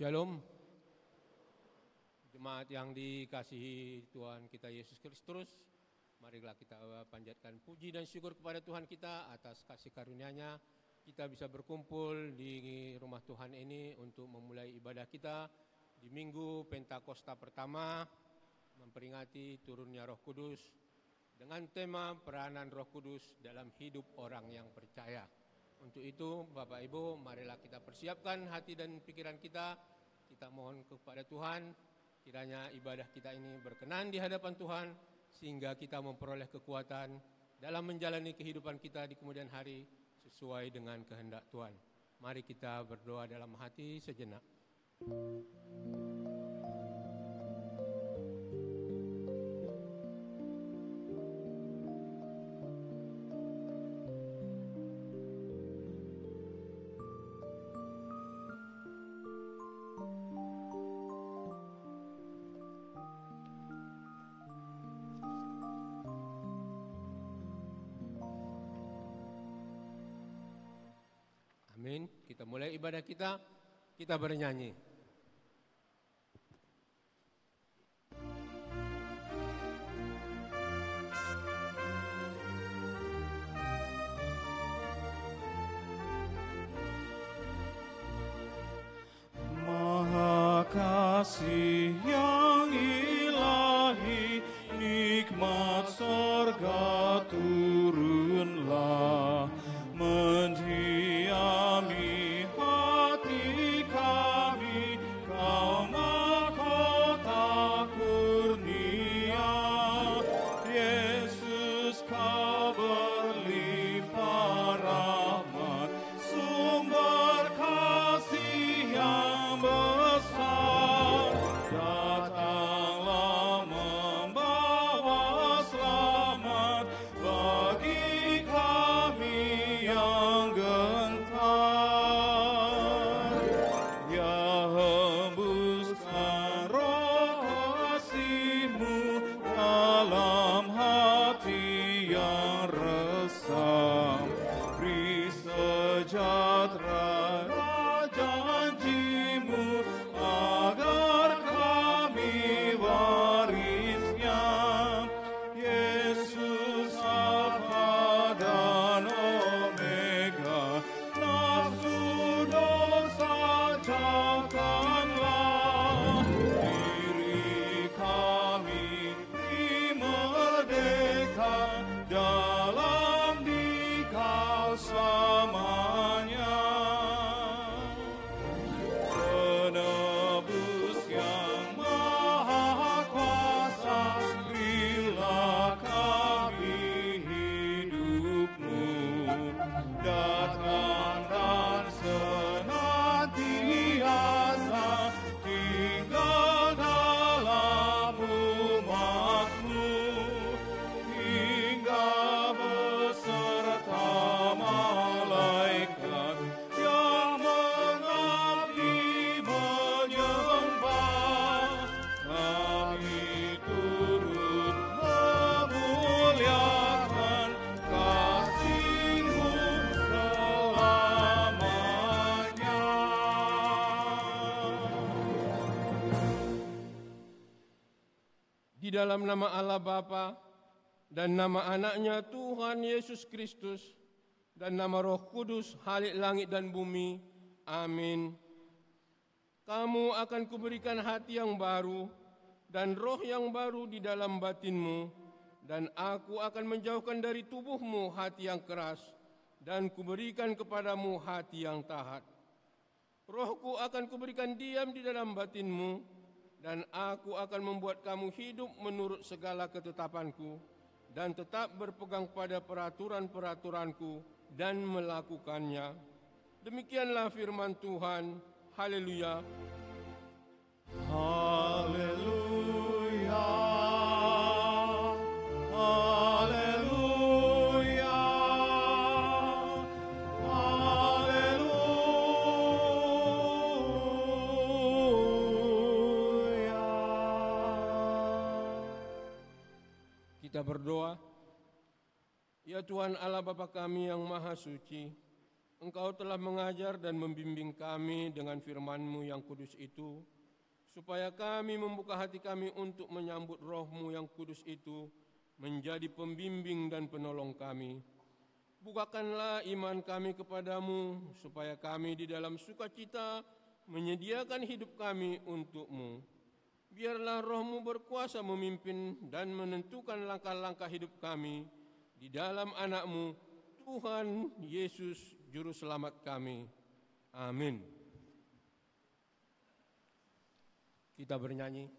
Shalom, jemaat yang dikasihi Tuhan kita Yesus Kristus. Marilah kita panjatkan puji dan syukur kepada Tuhan kita atas kasih karunia-Nya. Kita bisa berkumpul di rumah Tuhan ini untuk memulai ibadah kita di Minggu Pentakosta pertama, memperingati turunnya Roh Kudus dengan tema peranan Roh Kudus dalam hidup orang yang percaya. Untuk itu, Bapak Ibu, marilah kita persiapkan hati dan pikiran kita. Kita mohon kepada Tuhan, kiranya ibadah kita ini berkenan di hadapan Tuhan, sehingga kita memperoleh kekuatan dalam menjalani kehidupan kita di kemudian hari sesuai dengan kehendak Tuhan. Mari kita berdoa dalam hati sejenak. Amin. Kita mulai ibadah kita bernyanyi. Maha kasih yang ilahi, nikmat surga turunlah, mendiami hati kami, Kau mahkota kurnia. Yesus, Kau berlimpah rahmat, sumber kasih yang besar. Datanglah membawa selamat bagi kami yang gentar. Ya, hembuskan roh kasih-Mu dalam hati yang resah. Beri sejahtera janji-Mu agar kami warisnya. Yesus, Alfa dan Omega, nafsu dosa jauhkanlah. Diri kami beri merdeka dalam Dikau selamanya. Penebus yang maha kuasa, berilah kami hidup-Mu. Datang dan senantiasa tinggal dalam umat-Mu, hingga beserta malaikat yang mengabdi menyembah. Kami turut memuliakan kasih-Mu selamanya. Di dalam nama Allah Bapa dan nama Anaknya Tuhan Yesus Kristus dan nama Roh Kudus, Halik langit dan bumi. Amin. Kamu akan kuberikan hati yang baru dan roh yang baru di dalam batinmu, dan aku akan menjauhkan dari tubuhmu hati yang keras, dan kuberikan kepadamu hati yang taat. Rohku akan kuberikan diam di dalam batinmu, dan aku akan membuat kamu hidup menurut segala ketetapanku, dan tetap berpegang pada peraturan-peraturanku dan melakukannya. Demikianlah firman Tuhan. Haleluya. Haleluya, haleluya, haleluya. Kita berdoa. Ya Tuhan Allah Bapa kami yang Maha Suci, Engkau telah mengajar dan membimbing kami dengan firman-Mu yang kudus itu, supaya kami membuka hati kami untuk menyambut Roh-Mu yang kudus itu menjadi pembimbing dan penolong kami. Bukakanlah iman kami kepadamu, supaya kami di dalam sukacita menyediakan hidup kami untuk-Mu. Biarlah Roh-Mu berkuasa memimpin dan menentukan langkah-langkah hidup kami di dalam Anak-Mu, Tuhan Yesus, Juru Selamat kami. Amin. Kita bernyanyi.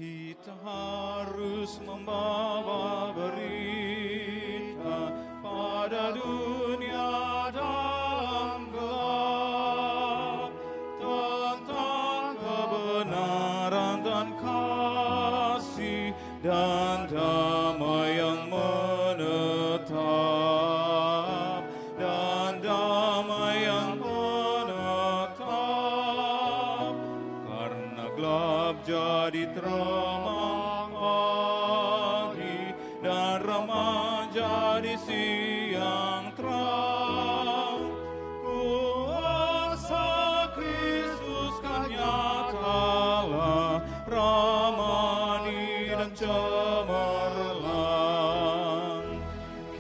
Kita harus membawa berita pada dunia dalam gelap tentang kebenaran dan kasih dan damai yang menetap, dan damai yang menetap, karena gelap jadi terang pagi dan remang jadi siang terang. Kuasa Kristus kan nyatalah, ramani dan cemerlang.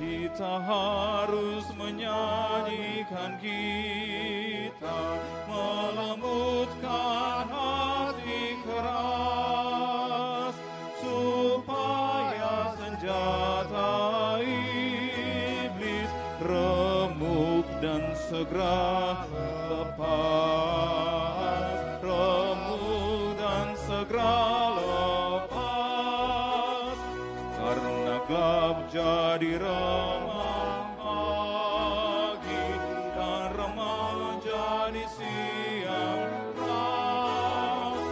Kita harus menyanyikan gitar, melembutkan hati keras, supaya senjata iblis remuk dan segera lepas, remuk dan segera lepas, karena gelap jadi remang pagi dan remang jadi siang terang.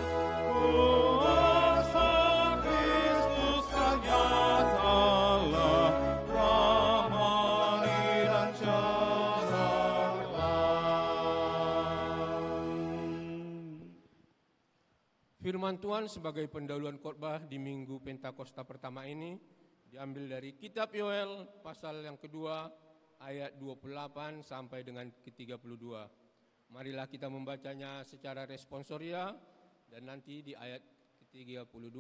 Kuasa Kristus kan nyatalah, ramani dan cemerlang. Firman Tuhan sebagai pendahuluan khotbah di Minggu Pentakosta pertama ini diambil dari kitab Yoel pasal yang kedua ayat 28 sampai dengan ke-32. Marilah kita membacanya secara responsoria dan nanti di ayat ke-32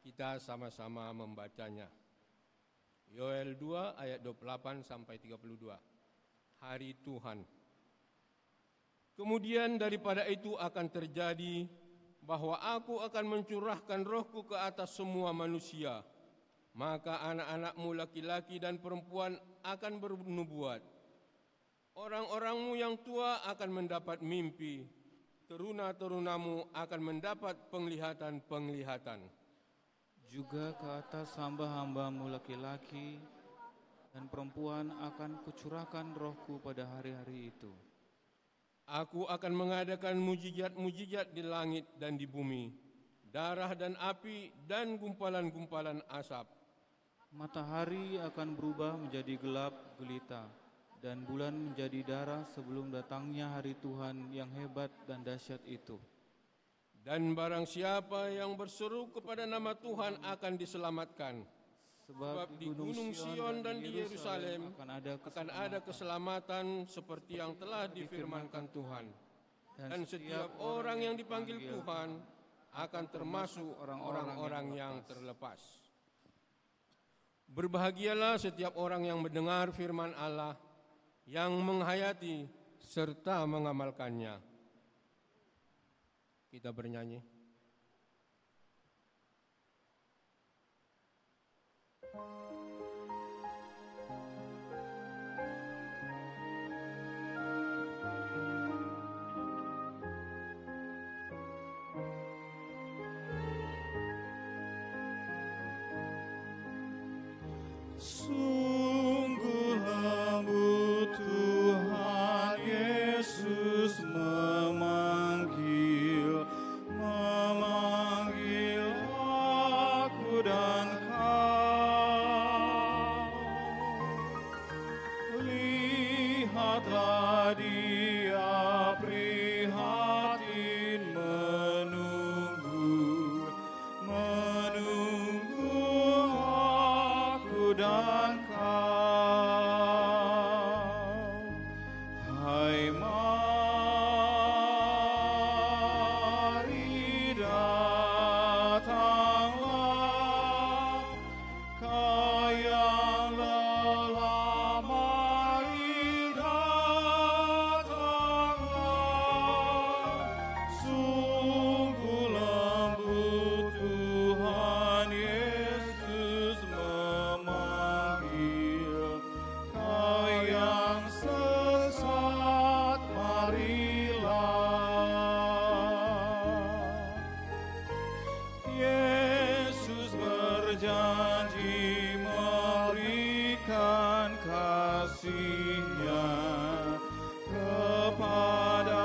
kita sama-sama membacanya. Yoel 2 ayat 28 sampai 32. Hari Tuhan. Kemudian daripada itu akan terjadi bahwa aku akan mencurahkan rohku ke atas semua manusia. Maka anak-anakmu laki-laki dan perempuan akan bernubuat. Orang-orangmu yang tua akan mendapat mimpi. Teruna-terunamu akan mendapat penglihatan-penglihatan. Juga ke atas hamba-hambamu laki-laki dan perempuan akan kucurahkan rohku pada hari-hari itu. Aku akan mengadakan mujizat-mujizat di langit dan di bumi, darah dan api dan gumpalan-gumpalan asap. Matahari akan berubah menjadi gelap gulita, dan bulan menjadi darah sebelum datangnya hari Tuhan yang hebat dan dahsyat itu. Dan barang siapa yang berseru kepada nama Tuhan akan diselamatkan. Sebab di Gunung Sion dan di Yerusalem akan ada keselamatan seperti yang telah difirmankan Tuhan. Dan setiap orang yang dipanggil Tuhan akan termasuk orang-orang yang terlepas. Berbahagialah setiap orang yang mendengar firman Allah, yang menghayati serta mengamalkannya. Kita bernyanyi. Sungguh lembut Tuhan Yesus memanggil aku dan kau. Lihatlah Dia kasih-Nya kepada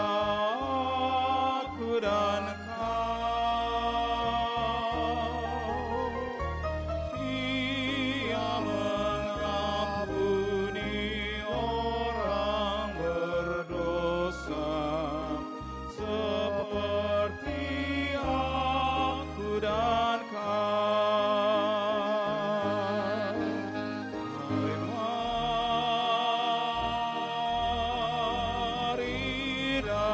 aku dan kau. Ia mengampuni orang berdosa seperti aku dan kau. Mari datanglah,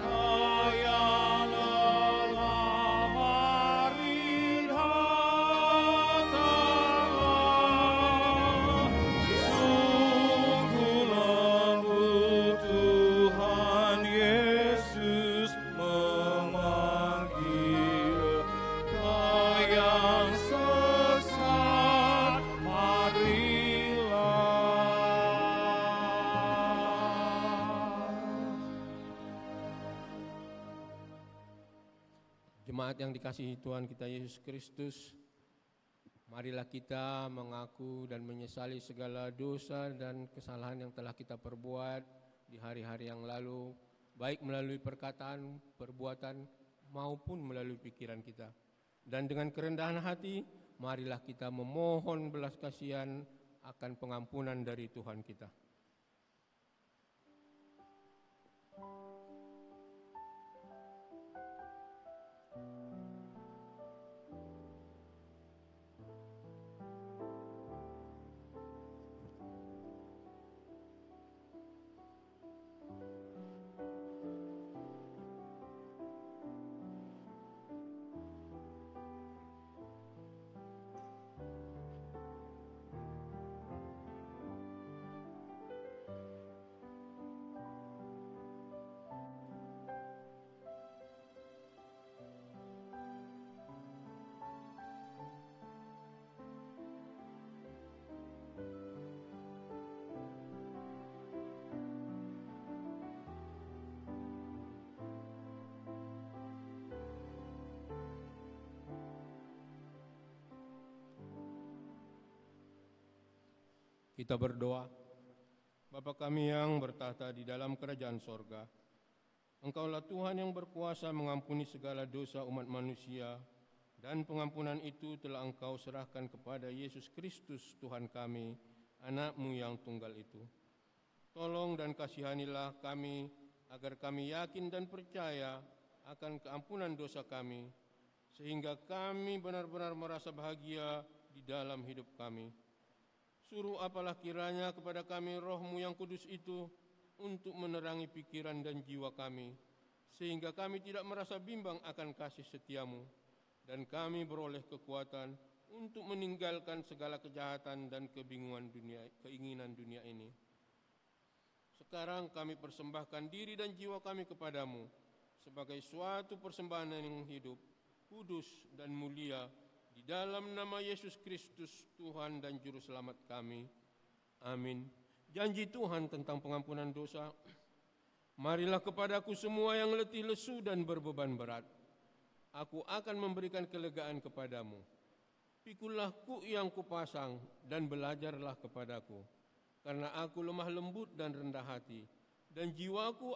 ayah lelah, mari datanglah. Sungguh lembut Tuhan Yesus memanggil kau yang sesat, marilah. Jemaat yang dikasihi Tuhan kita Yesus Kristus, marilah kita mengaku dan menyesali segala dosa dan kesalahan yang telah kita perbuat di hari-hari yang lalu, baik melalui perkataan, perbuatan, maupun melalui pikiran kita. Dan dengan kerendahan hati, marilah kita memohon belas kasihan akan pengampunan dari Tuhan kita. Kita berdoa. Bapa kami yang bertahta di dalam kerajaan sorga, Engkaulah Tuhan yang berkuasa mengampuni segala dosa umat manusia, dan pengampunan itu telah Engkau serahkan kepada Yesus Kristus Tuhan kami, anak-Mu yang tunggal itu. Tolong dan kasihanilah kami, agar kami yakin dan percaya akan keampunan dosa kami, sehingga kami benar-benar merasa bahagia di dalam hidup kami. Suruh apalah kiranya kepada kami Roh-Mu yang kudus itu untuk menerangi pikiran dan jiwa kami, sehingga kami tidak merasa bimbang akan kasih setia-Mu, dan kami beroleh kekuatan untuk meninggalkan segala kejahatan dan kebingungan dunia, keinginan dunia ini. Sekarang kami persembahkan diri dan jiwa kami kepadamu sebagai suatu persembahan yang hidup, kudus dan mulia, di dalam nama Yesus Kristus, Tuhan dan Juru Selamat kami. Amin. Janji Tuhan tentang pengampunan dosa. Marilah kepadaku semua yang letih lesu dan berbeban berat. Aku akan memberikan kelegaan kepadamu. Pikulah kuk yang kupasang dan belajarlah kepadaku. Karena aku lemah lembut dan rendah hati, dan jiwamu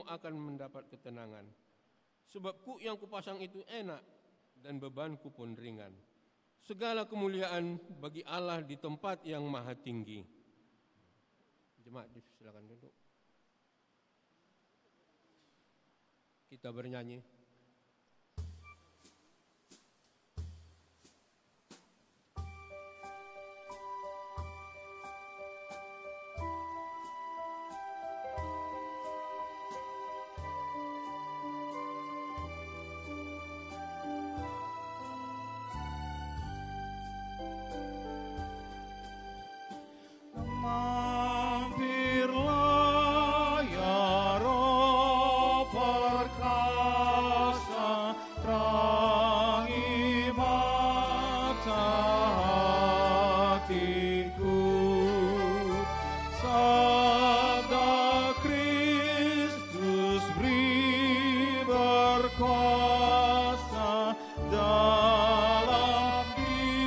akan mendapat ketenangan. Sebab kuk yang kupasang itu enak, dan bebanku pun ringan. Segala kemuliaan bagi Allah di tempat yang maha tinggi. Jemaat silakan duduk. Kita bernyanyi. Mampirlah ya Roh perkasa, terangi mata hatiku. Sabda Kristus beri berkuasa dalam diriku.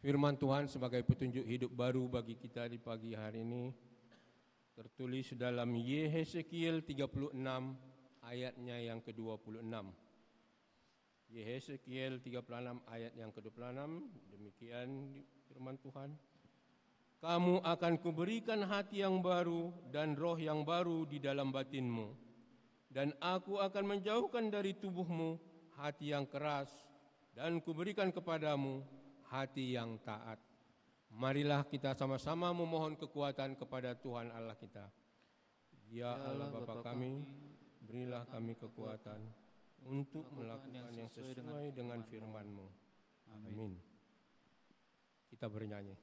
Firman Tuhan sebagai petunjuk hidup baru bagi kita di pagi hari ini tertulis dalam Yehezekiel 36 ayatnya yang ke-26. Yehezekiel 36 ayat yang ke-26, demikian firman Tuhan. Kamu akan kuberikan hati yang baru dan roh yang baru di dalam batinmu. Dan aku akan menjauhkan dari tubuhmu hati yang keras dan kuberikan kepadamu hati yang taat. Marilah kita sama-sama memohon kekuatan kepada Tuhan Allah kita. Ya Allah Bapa kami, berilah kami kekuatan untuk melakukan yang sesuai dengan firman-Mu. Amin. Kita bernyanyi.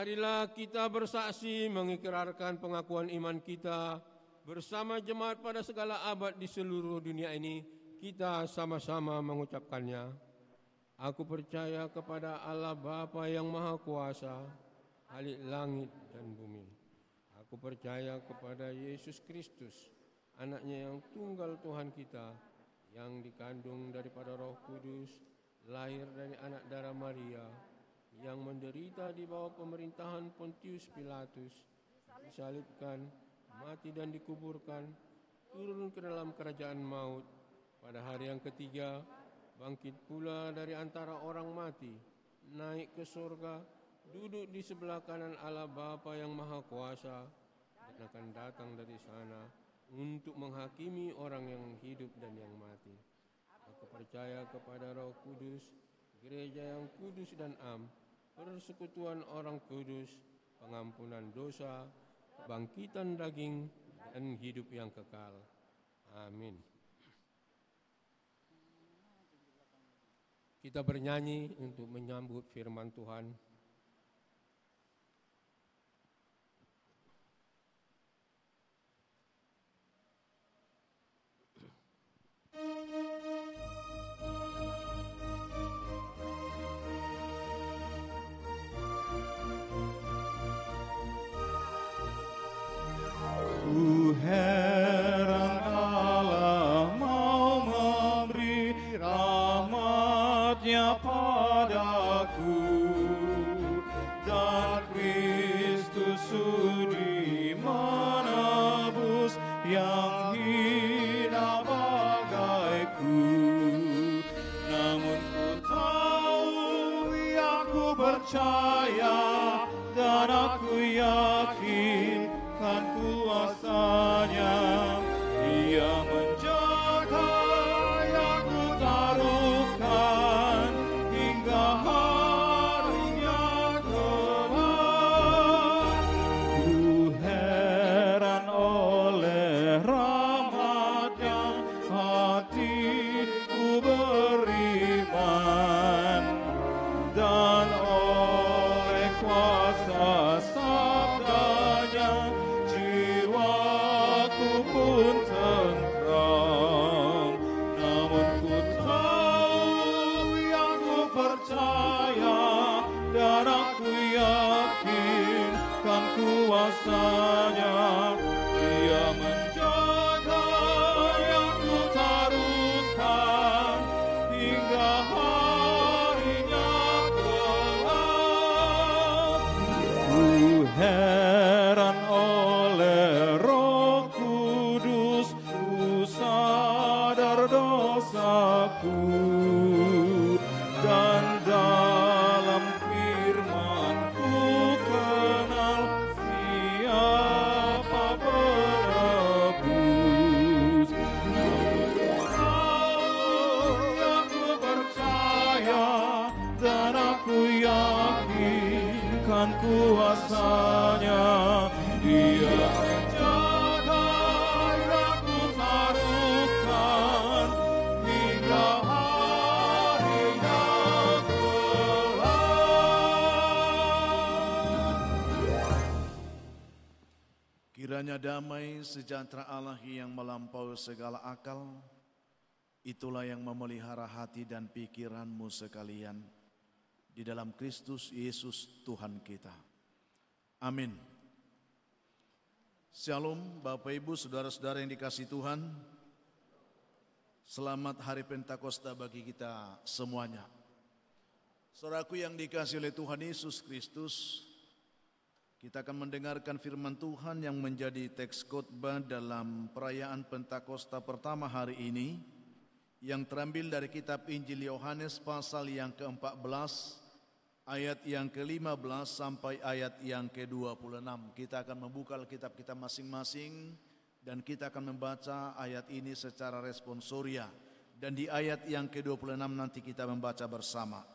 Marilah kita bersaksi mengikrarkan pengakuan iman kita bersama jemaat pada segala abad di seluruh dunia ini. Kita sama-sama mengucapkannya. Aku percaya kepada Allah Bapa yang Maha Kuasa, Khalik langit dan bumi. Aku percaya kepada Yesus Kristus, anaknya yang tunggal Tuhan kita, yang dikandung daripada Roh Kudus, lahir dari anak darah Maria, yang menderita di bawah pemerintahan Pontius Pilatus, disalibkan, mati dan dikuburkan, turun ke dalam kerajaan maut, pada hari yang ketiga, bangkit pula dari antara orang mati, naik ke surga, duduk di sebelah kanan Allah Bapa yang Maha Kuasa, dan akan datang dari sana untuk menghakimi orang yang hidup dan yang mati. Aku percaya kepada Roh Kudus, gereja yang kudus dan am, persekutuan orang kudus, pengampunan dosa, kebangkitan daging, dan hidup yang kekal. Amin. Kita bernyanyi untuk menyambut firman Tuhan. Heran Allah mau memberi rahmat-Nya padaku, dan Kristus sudi menebus yang hina bagaiku. Namun ku tahu, aku percaya, dan aku yakin kan kuasa-Nya. Dia menjaga yang ku taruhkan hingga harinya kelak. Ku heran oleh rahmat yang hatiku beriman, dan kuasanya, Dia menjaga yang ku taruhkan hingga harinya kelak. Ku heran oleh Roh Kudus, ku sadar dosaku, dan dalam firman-Ku kenal siapa penebus. Aku percaya dan aku yakinkan kuasanya, Dia menjaga yang ku taruhkan hingga harinya kelak. Kiranya damai sejahtera Allah yang melampaui segala akal, itulah yang memelihara hati dan pikiranmu sekalian di dalam Kristus Yesus Tuhan kita. Amin. Shalom Bapak Ibu, saudara-saudara yang dikasihi Tuhan. Selamat Hari Pentakosta bagi kita semuanya. Saudaraku yang dikasihi oleh Tuhan Yesus Kristus, kita akan mendengarkan firman Tuhan yang menjadi teks khotbah dalam perayaan Pentakosta pertama hari ini, yang terambil dari kitab Injil Yohanes pasal yang ke-14, ayat yang ke-15 sampai ayat yang ke-26. Kita akan membuka Alkitab kita masing-masing dan kita akan membaca ayat ini secara responsoria. Dan di ayat yang ke-26 nanti kita membaca bersama.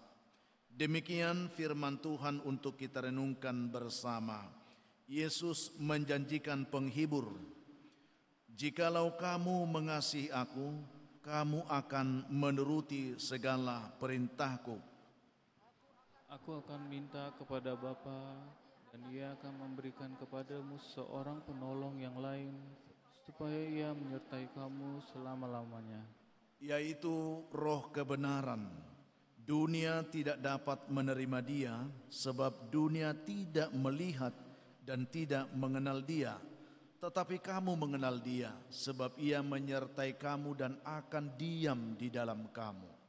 Demikian firman Tuhan untuk kita renungkan bersama. Yesus menjanjikan penghibur. Jikalau kamu mengasihi aku, kamu akan menuruti segala perintahku. Aku akan minta kepada Bapa, dan Ia akan memberikan kepadamu seorang penolong yang lain, supaya Ia menyertai kamu selama-lamanya, yaitu Roh kebenaran. Dunia tidak dapat menerima Dia, sebab dunia tidak melihat dan tidak mengenal Dia. Tetapi kamu mengenal Dia, sebab Ia menyertai kamu dan akan diam di dalam kamu.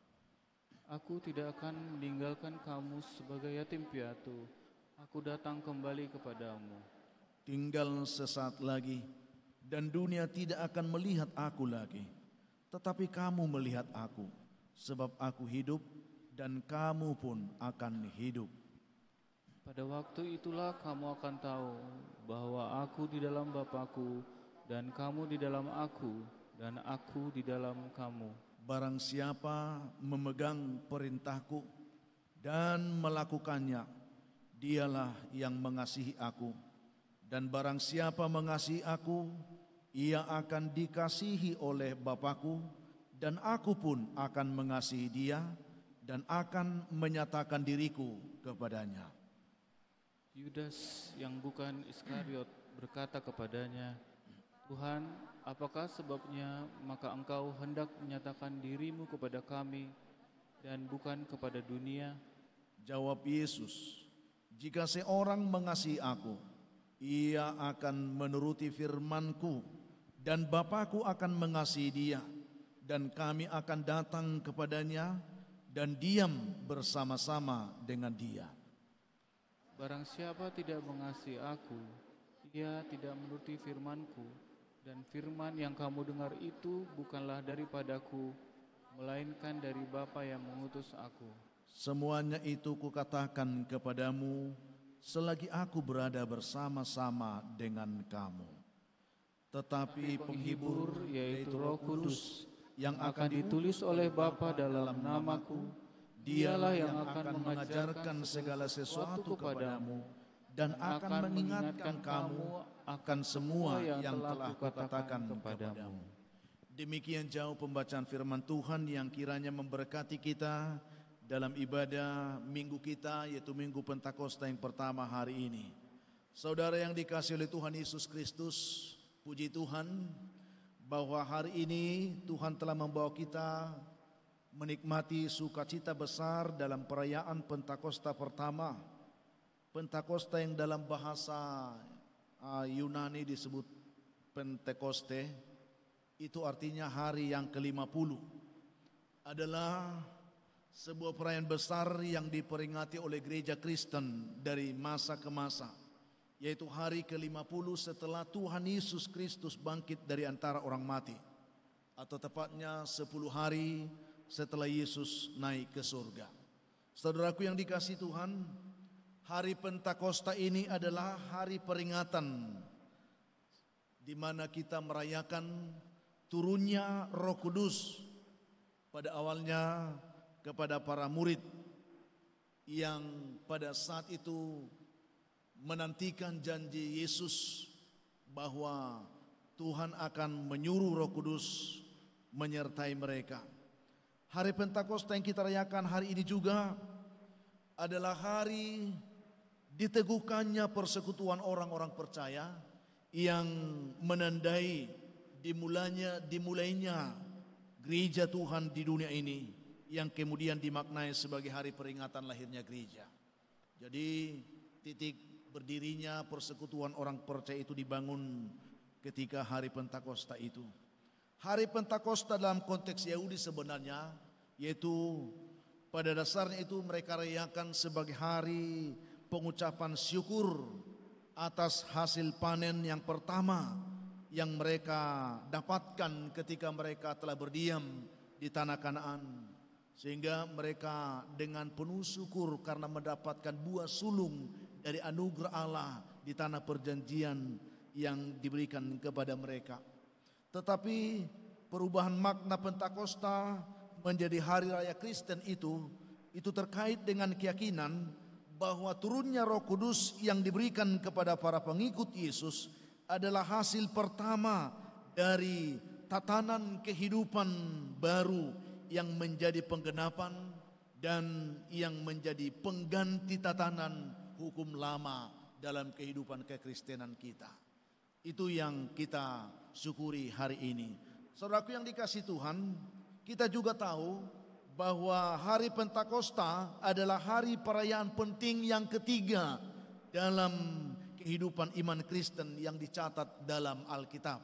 Aku tidak akan meninggalkan kamu sebagai yatim piatu. Aku datang kembali kepadamu. Tinggal sesaat lagi, dan dunia tidak akan melihat aku lagi. Tetapi kamu melihat aku, sebab aku hidup, dan kamu pun akan hidup. Pada waktu itulah kamu akan tahu bahwa aku di dalam Bapa-Ku, dan kamu di dalam aku, dan aku di dalam kamu. Barang siapa memegang perintahku dan melakukannya, dialah yang mengasihi aku. Dan barang siapa mengasihi aku, ia akan dikasihi oleh Bapa-Ku, dan aku pun akan mengasihi dia dan akan menyatakan diriku kepadanya. Yudas yang bukan Iskariot berkata kepadanya, Tuhan, apakah sebabnya maka engkau hendak menyatakan dirimu kepada kami dan bukan kepada dunia? Jawab Yesus, jika seorang mengasihi aku, ia akan menuruti firman-Ku, dan Bapa-Ku akan mengasihi dia, dan kami akan datang kepadanya dan diam bersama-sama dengan dia. Barang siapa tidak mengasihi aku, ia tidak menuruti firman-Ku. Dan firman yang kamu dengar itu bukanlah daripadaku, melainkan dari Bapa yang mengutus aku. Semuanya itu kukatakan kepadamu selagi aku berada bersama-sama dengan kamu. Tetapi penghibur, yaitu Roh Kudus, yang akan ditulis oleh Bapa dalam namaku, dialah yang akan mengajarkan segala sesuatu kepadamu dan akan mengingatkan kamu akan semua yang telah kukatakan kepadamu. Demikian jauh pembacaan firman Tuhan yang kiranya memberkati kita dalam ibadah minggu kita, yaitu Minggu Pentakosta yang pertama hari ini. Saudara yang dikasihi oleh Tuhan Yesus Kristus, puji Tuhan bahwa hari ini Tuhan telah membawa kita menikmati sukacita besar dalam perayaan Pentakosta pertama. Pentakosta yang dalam bahasa Yunani disebut Pentekoste, itu artinya hari yang ke-50. Adalah sebuah perayaan besar yang diperingati oleh gereja Kristen dari masa ke masa, yaitu hari ke-50 setelah Tuhan Yesus Kristus bangkit dari antara orang mati, atau tepatnya 10 hari setelah Yesus naik ke surga. Saudaraku yang dikasihi Tuhan, hari Pentakosta ini adalah hari peringatan di mana kita merayakan turunnya Roh Kudus pada awalnya kepada para murid yang pada saat itu menantikan janji Yesus bahwa Tuhan akan menyuruh Roh Kudus menyertai mereka. Hari Pentakosta yang kita rayakan hari ini juga adalah hari diteguhkannya persekutuan orang-orang percaya yang menandai dimulainya gereja Tuhan di dunia ini, yang kemudian dimaknai sebagai hari peringatan lahirnya gereja. Jadi titik berdirinya persekutuan orang percaya itu dibangun ketika hari Pentakosta itu. Hari Pentakosta dalam konteks Yahudi sebenarnya, yaitu pada dasarnya itu mereka rayakan sebagai hari pengucapan syukur atas hasil panen yang pertama yang mereka dapatkan ketika mereka telah berdiam di tanah Kanaan. Sehingga mereka dengan penuh syukur karena mendapatkan buah sulung dari anugerah Allah di tanah perjanjian yang diberikan kepada mereka. Tetapi perubahan makna Pentakosta menjadi hari raya Kristen itu terkait dengan keyakinan bahwa turunnya Roh Kudus yang diberikan kepada para pengikut Yesus adalah hasil pertama dari tatanan kehidupan baru yang menjadi penggenapan dan yang menjadi pengganti tatanan hukum lama dalam kehidupan kekristenan kita. Itu yang kita syukuri hari ini. Saudaraku yang dikasihi Tuhan, kita juga tahu bahwa hari Pentakosta adalah hari perayaan penting yang ketiga dalam kehidupan iman Kristen yang dicatat dalam Alkitab.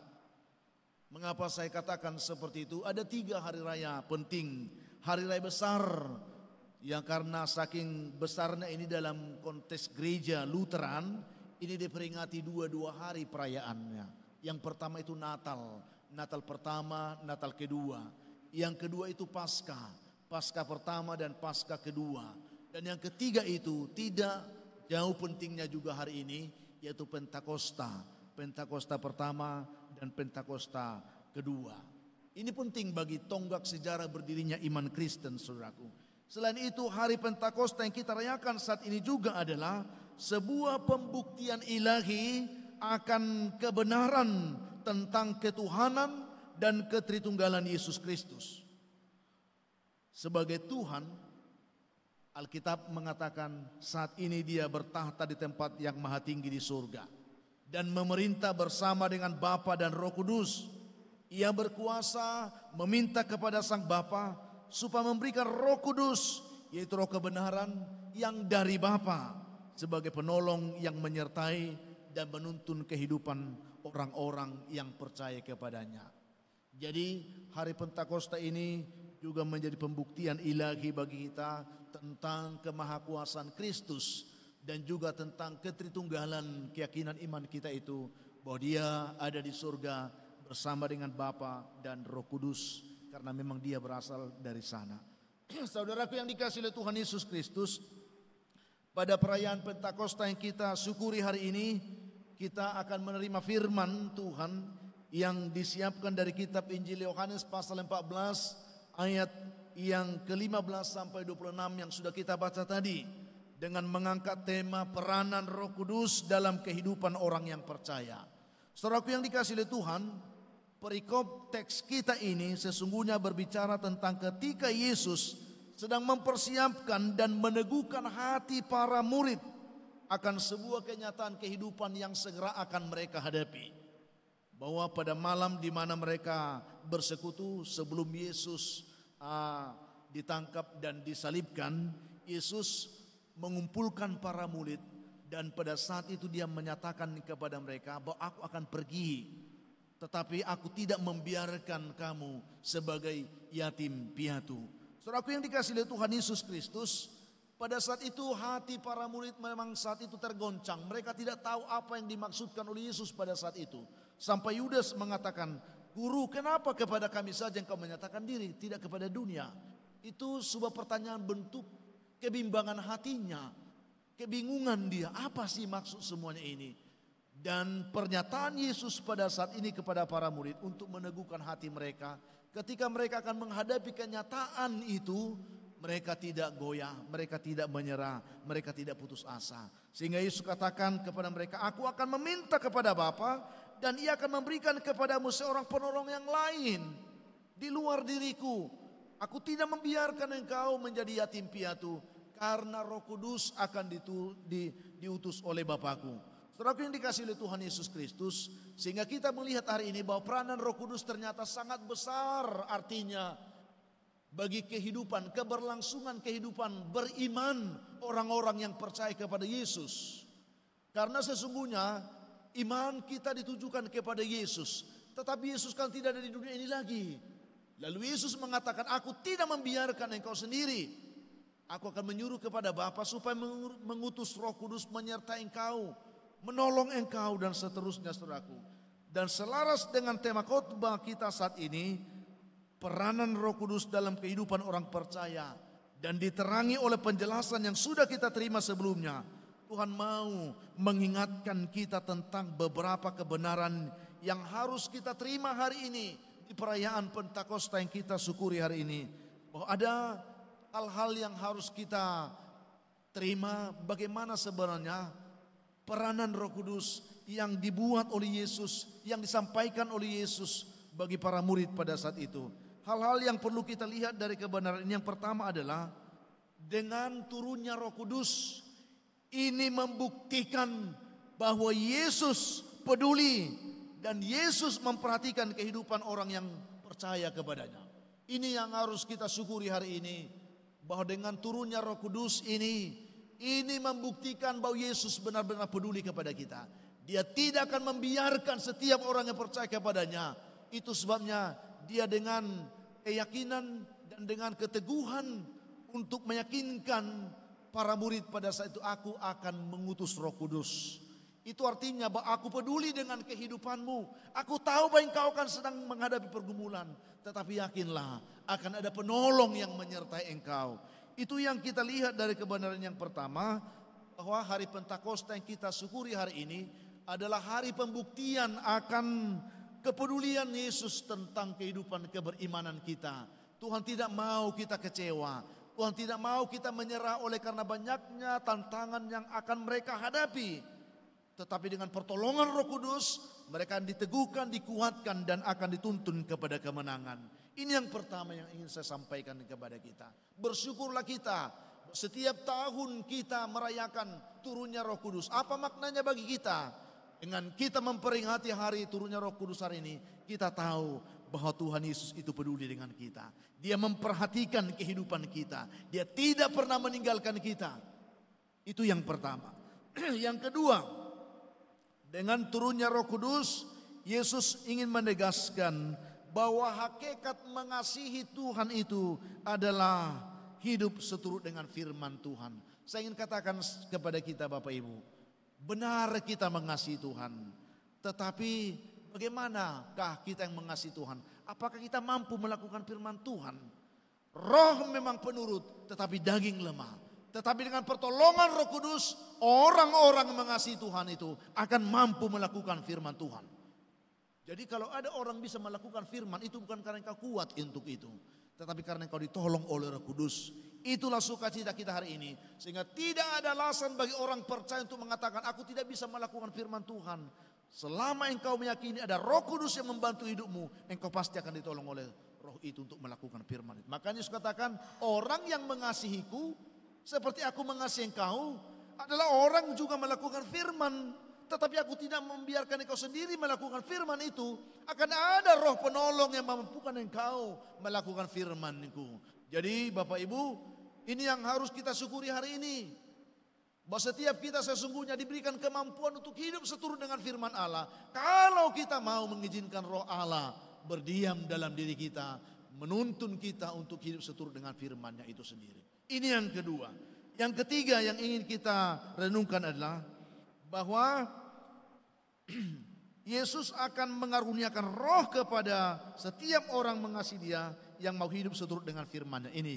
Mengapa saya katakan seperti itu? Ada 3 hari raya penting, hari raya besar, yang karena saking besarnya ini dalam konteks gereja Lutheran, ini diperingati 2 hari perayaannya. Yang pertama itu Natal pertama, Natal kedua. Yang kedua itu Paskah pertama dan Paskah kedua. Dan yang ketiga itu tidak jauh pentingnya juga hari ini, yaitu Pentakosta pertama dan Pentakosta kedua. Ini penting bagi tonggak sejarah berdirinya iman Kristen, saudaraku. Selain itu, hari Pentakosta yang kita rayakan saat ini juga adalah sebuah pembuktian ilahi akan kebenaran tentang ketuhanan dan ketritunggalan Yesus Kristus. Sebagai Tuhan, Alkitab mengatakan saat ini Dia bertahta di tempat yang maha tinggi di surga dan memerintah bersama dengan Bapa dan Roh Kudus. Ia berkuasa meminta kepada Sang Bapa supaya memberikan Roh Kudus, yaitu Roh kebenaran yang dari Bapa, sebagai penolong yang menyertai dan menuntun kehidupan orang-orang yang percaya kepadanya. Jadi hari Pentakosta ini juga menjadi pembuktian ilahi bagi kita tentang kemahakuasaan Kristus dan juga tentang ketritunggalan keyakinan iman kita itu, bahwa Dia ada di surga bersama dengan Bapa dan Roh Kudus, karena memang Dia berasal dari sana. Saudaraku yang dikasihi oleh Tuhan Yesus Kristus, pada perayaan Pentakosta yang kita syukuri hari ini, kita akan menerima firman Tuhan yang disiapkan dari kitab Injil Yohanes pasal 14 ayat yang ke-15 sampai 26 yang sudah kita baca tadi, dengan mengangkat tema peranan Roh Kudus dalam kehidupan orang yang percaya. Saudaraku yang dikasihi oleh Tuhan, perikop teks kita ini sesungguhnya berbicara tentang ketika Yesus sedang mempersiapkan dan meneguhkan hati para murid akan sebuah kenyataan kehidupan yang segera akan mereka hadapi. Bahwa pada malam di mana mereka bersekutu sebelum Yesus ditangkap dan disalibkan, Yesus mengumpulkan para murid Dan pada saat itu dia menyatakan kepada mereka bahwa aku akan pergi, tetapi aku tidak membiarkan kamu sebagai yatim piatu. Saudaraku yang dikasihi oleh Tuhan Yesus Kristus, pada saat itu hati para murid memang saat itu tergoncang. Mereka tidak tahu apa yang dimaksudkan oleh Yesus pada saat itu. Sampai Yudas mengatakan, Guru, kenapa kepada kami saja engkau menyatakan diri, tidak kepada dunia? Itu sebuah pertanyaan bentuk kebimbangan hatinya, kebingungan dia, apa sih maksud semuanya ini? Dan pernyataan Yesus pada saat ini kepada para murid untuk meneguhkan hati mereka, ketika mereka akan menghadapi kenyataan itu, mereka tidak goyah, mereka tidak menyerah, mereka tidak putus asa. Sehingga Yesus katakan kepada mereka, aku akan meminta kepada Bapa dan Ia akan memberikan kepadamu seorang penolong yang lain di luar diriku. Aku tidak membiarkan engkau menjadi yatim piatu, karena Roh Kudus akan diutus oleh Bapakku. Saudaraku yang dikasihi oleh Tuhan Yesus Kristus, sehingga kita melihat hari ini bahwa peranan Roh Kudus ternyata sangat besar artinya bagi kehidupan, keberlangsungan kehidupan beriman orang-orang yang percaya kepada Yesus. Karena sesungguhnya iman kita ditujukan kepada Yesus, tetapi Yesus kan tidak ada di dunia ini lagi. Lalu Yesus mengatakan, aku tidak membiarkan engkau sendiri. Aku akan menyuruh kepada Bapa supaya mengutus Roh Kudus menyertai engkau, menolong engkau, dan seterusnya, saudaraku. Dan selaras dengan tema khotbah kita saat ini, peranan Roh Kudus dalam kehidupan orang percaya, dan diterangi oleh penjelasan yang sudah kita terima sebelumnya, Tuhan mau mengingatkan kita tentang beberapa kebenaran yang harus kita terima hari ini di perayaan Pentakosta yang kita syukuri hari ini. Bahwa ada hal-hal yang harus kita terima, bagaimana sebenarnya peranan Roh Kudus yang dibuat oleh Yesus, yang disampaikan oleh Yesus bagi para murid pada saat itu. Hal-hal yang perlu kita lihat dari kebenaran ini, yang pertama adalah dengan turunnya Roh Kudus, ini membuktikan bahwa Yesus peduli dan Yesus memperhatikan kehidupan orang yang percaya kepadanya. Ini yang harus kita syukuri hari ini, bahwa dengan turunnya Roh Kudus ini membuktikan bahwa Yesus benar-benar peduli kepada kita. Dia tidak akan membiarkan setiap orang yang percaya kepadanya. Itu sebabnya dia dengan keyakinan dan dengan keteguhan untuk meyakinkan para murid pada saat itu, aku akan mengutus Roh Kudus. Itu artinya bahwa aku peduli dengan kehidupanmu. Aku tahu bahwa engkau akan sedang menghadapi pergumulan, tetapi yakinlah akan ada penolong yang menyertai engkau. Itu yang kita lihat dari kebenaran yang pertama, bahwa hari Pentakosta yang kita syukuri hari ini adalah hari pembuktian akan kepedulian Yesus tentang kehidupan keberimanan kita. Tuhan tidak mau kita kecewa. Tuhan tidak mau kita menyerah oleh karena banyaknya tantangan yang akan mereka hadapi. Tetapi dengan pertolongan Roh Kudus, mereka diteguhkan, dikuatkan, dan akan dituntun kepada kemenangan. Ini yang pertama yang ingin saya sampaikan kepada kita. Bersyukurlah kita, setiap tahun kita merayakan turunnya Roh Kudus. Apa maknanya bagi kita? Dengan kita memperingati hari turunnya Roh Kudus hari ini, kita tahu bahwa Tuhan Yesus itu peduli dengan kita. Dia memperhatikan kehidupan kita. Dia tidak pernah meninggalkan kita. Itu yang pertama. Yang kedua, dengan turunnya Roh Kudus, Yesus ingin menegaskan bahwa hakikat mengasihi Tuhan itu adalah hidup seturut dengan firman Tuhan. Saya ingin katakan kepada kita Bapak Ibu, benar kita mengasihi Tuhan, tetapi bagaimanakah kita yang mengasihi Tuhan? Apakah kita mampu melakukan firman Tuhan? Roh memang penurut, tetapi daging lemah. Tetapi dengan pertolongan Roh Kudus, orang-orang yang mengasihi Tuhan itu akan mampu melakukan firman Tuhan. Jadi kalau ada orang bisa melakukan firman, itu bukan karena engkau kuat untuk itu, tetapi karena engkau ditolong oleh Roh Kudus. Itulah sukacita kita hari ini. Sehingga tidak ada alasan bagi orang percaya untuk mengatakan, aku tidak bisa melakukan firman Tuhan. Selama engkau meyakini ada Roh Kudus yang membantu hidupmu, engkau pasti akan ditolong oleh Roh itu untuk melakukan firman itu. Makanya Yesus katakan, orang yang mengasihiku seperti aku mengasihi engkau adalah orang juga melakukan firman. Tetapi aku tidak membiarkan engkau sendiri melakukan firman itu. Akan ada Roh penolong yang memampukan engkau melakukan firman-Ku. Jadi Bapak Ibu, ini yang harus kita syukuri hari ini. Bahwa setiap kita sesungguhnya diberikan kemampuan untuk hidup seturut dengan firman Allah. Kalau kita mau mengizinkan Roh Allah berdiam dalam diri kita, menuntun kita untuk hidup seturut dengan firman-Nya itu sendiri. Ini yang kedua. Yang ketiga yang ingin kita renungkan adalah bahwa Yesus akan mengaruniakan Roh kepada setiap orang mengasihi Dia yang mau hidup seturut dengan firman-Nya. Ini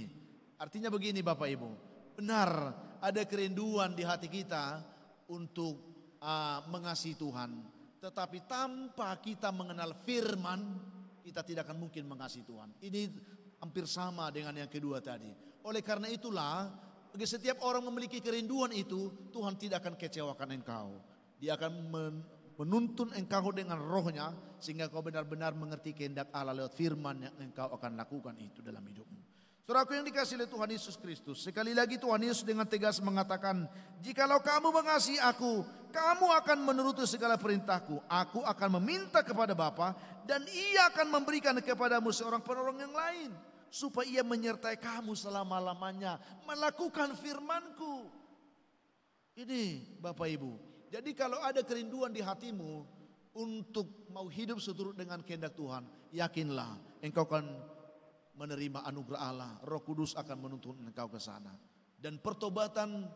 artinya begini Bapak Ibu, benar ada kerinduan di hati kita untuk mengasihi Tuhan. Tetapi tanpa kita mengenal firman, kita tidak akan mungkin mengasihi Tuhan. Ini hampir sama dengan yang kedua tadi. Oleh karena itulah, bagi setiap orang memiliki kerinduan itu, Tuhan tidak akan kecewakan engkau. Dia akan menuntun engkau dengan Roh-Nya, sehingga kau benar-benar mengerti kehendak Allah lewat firman yang engkau akan lakukan itu dalam hidupmu. Saudaraku yang dikasihi oleh Tuhan Yesus Kristus, sekali lagi Tuhan Yesus dengan tegas mengatakan, jikalau kamu mengasihi aku, kamu akan menuruti segala perintahku. Aku akan meminta kepada Bapa dan Ia akan memberikan kepadamu seorang penolong yang lain, supaya Ia menyertai kamu selama-lamanya melakukan firman-Ku. Ini Bapak Ibu. Jadi kalau ada kerinduan di hatimu untuk mau hidup seturut dengan kehendak Tuhan, yakinlah engkau akan menerima anugerah Allah. Roh Kudus akan menuntun engkau ke sana. Dan pertobatan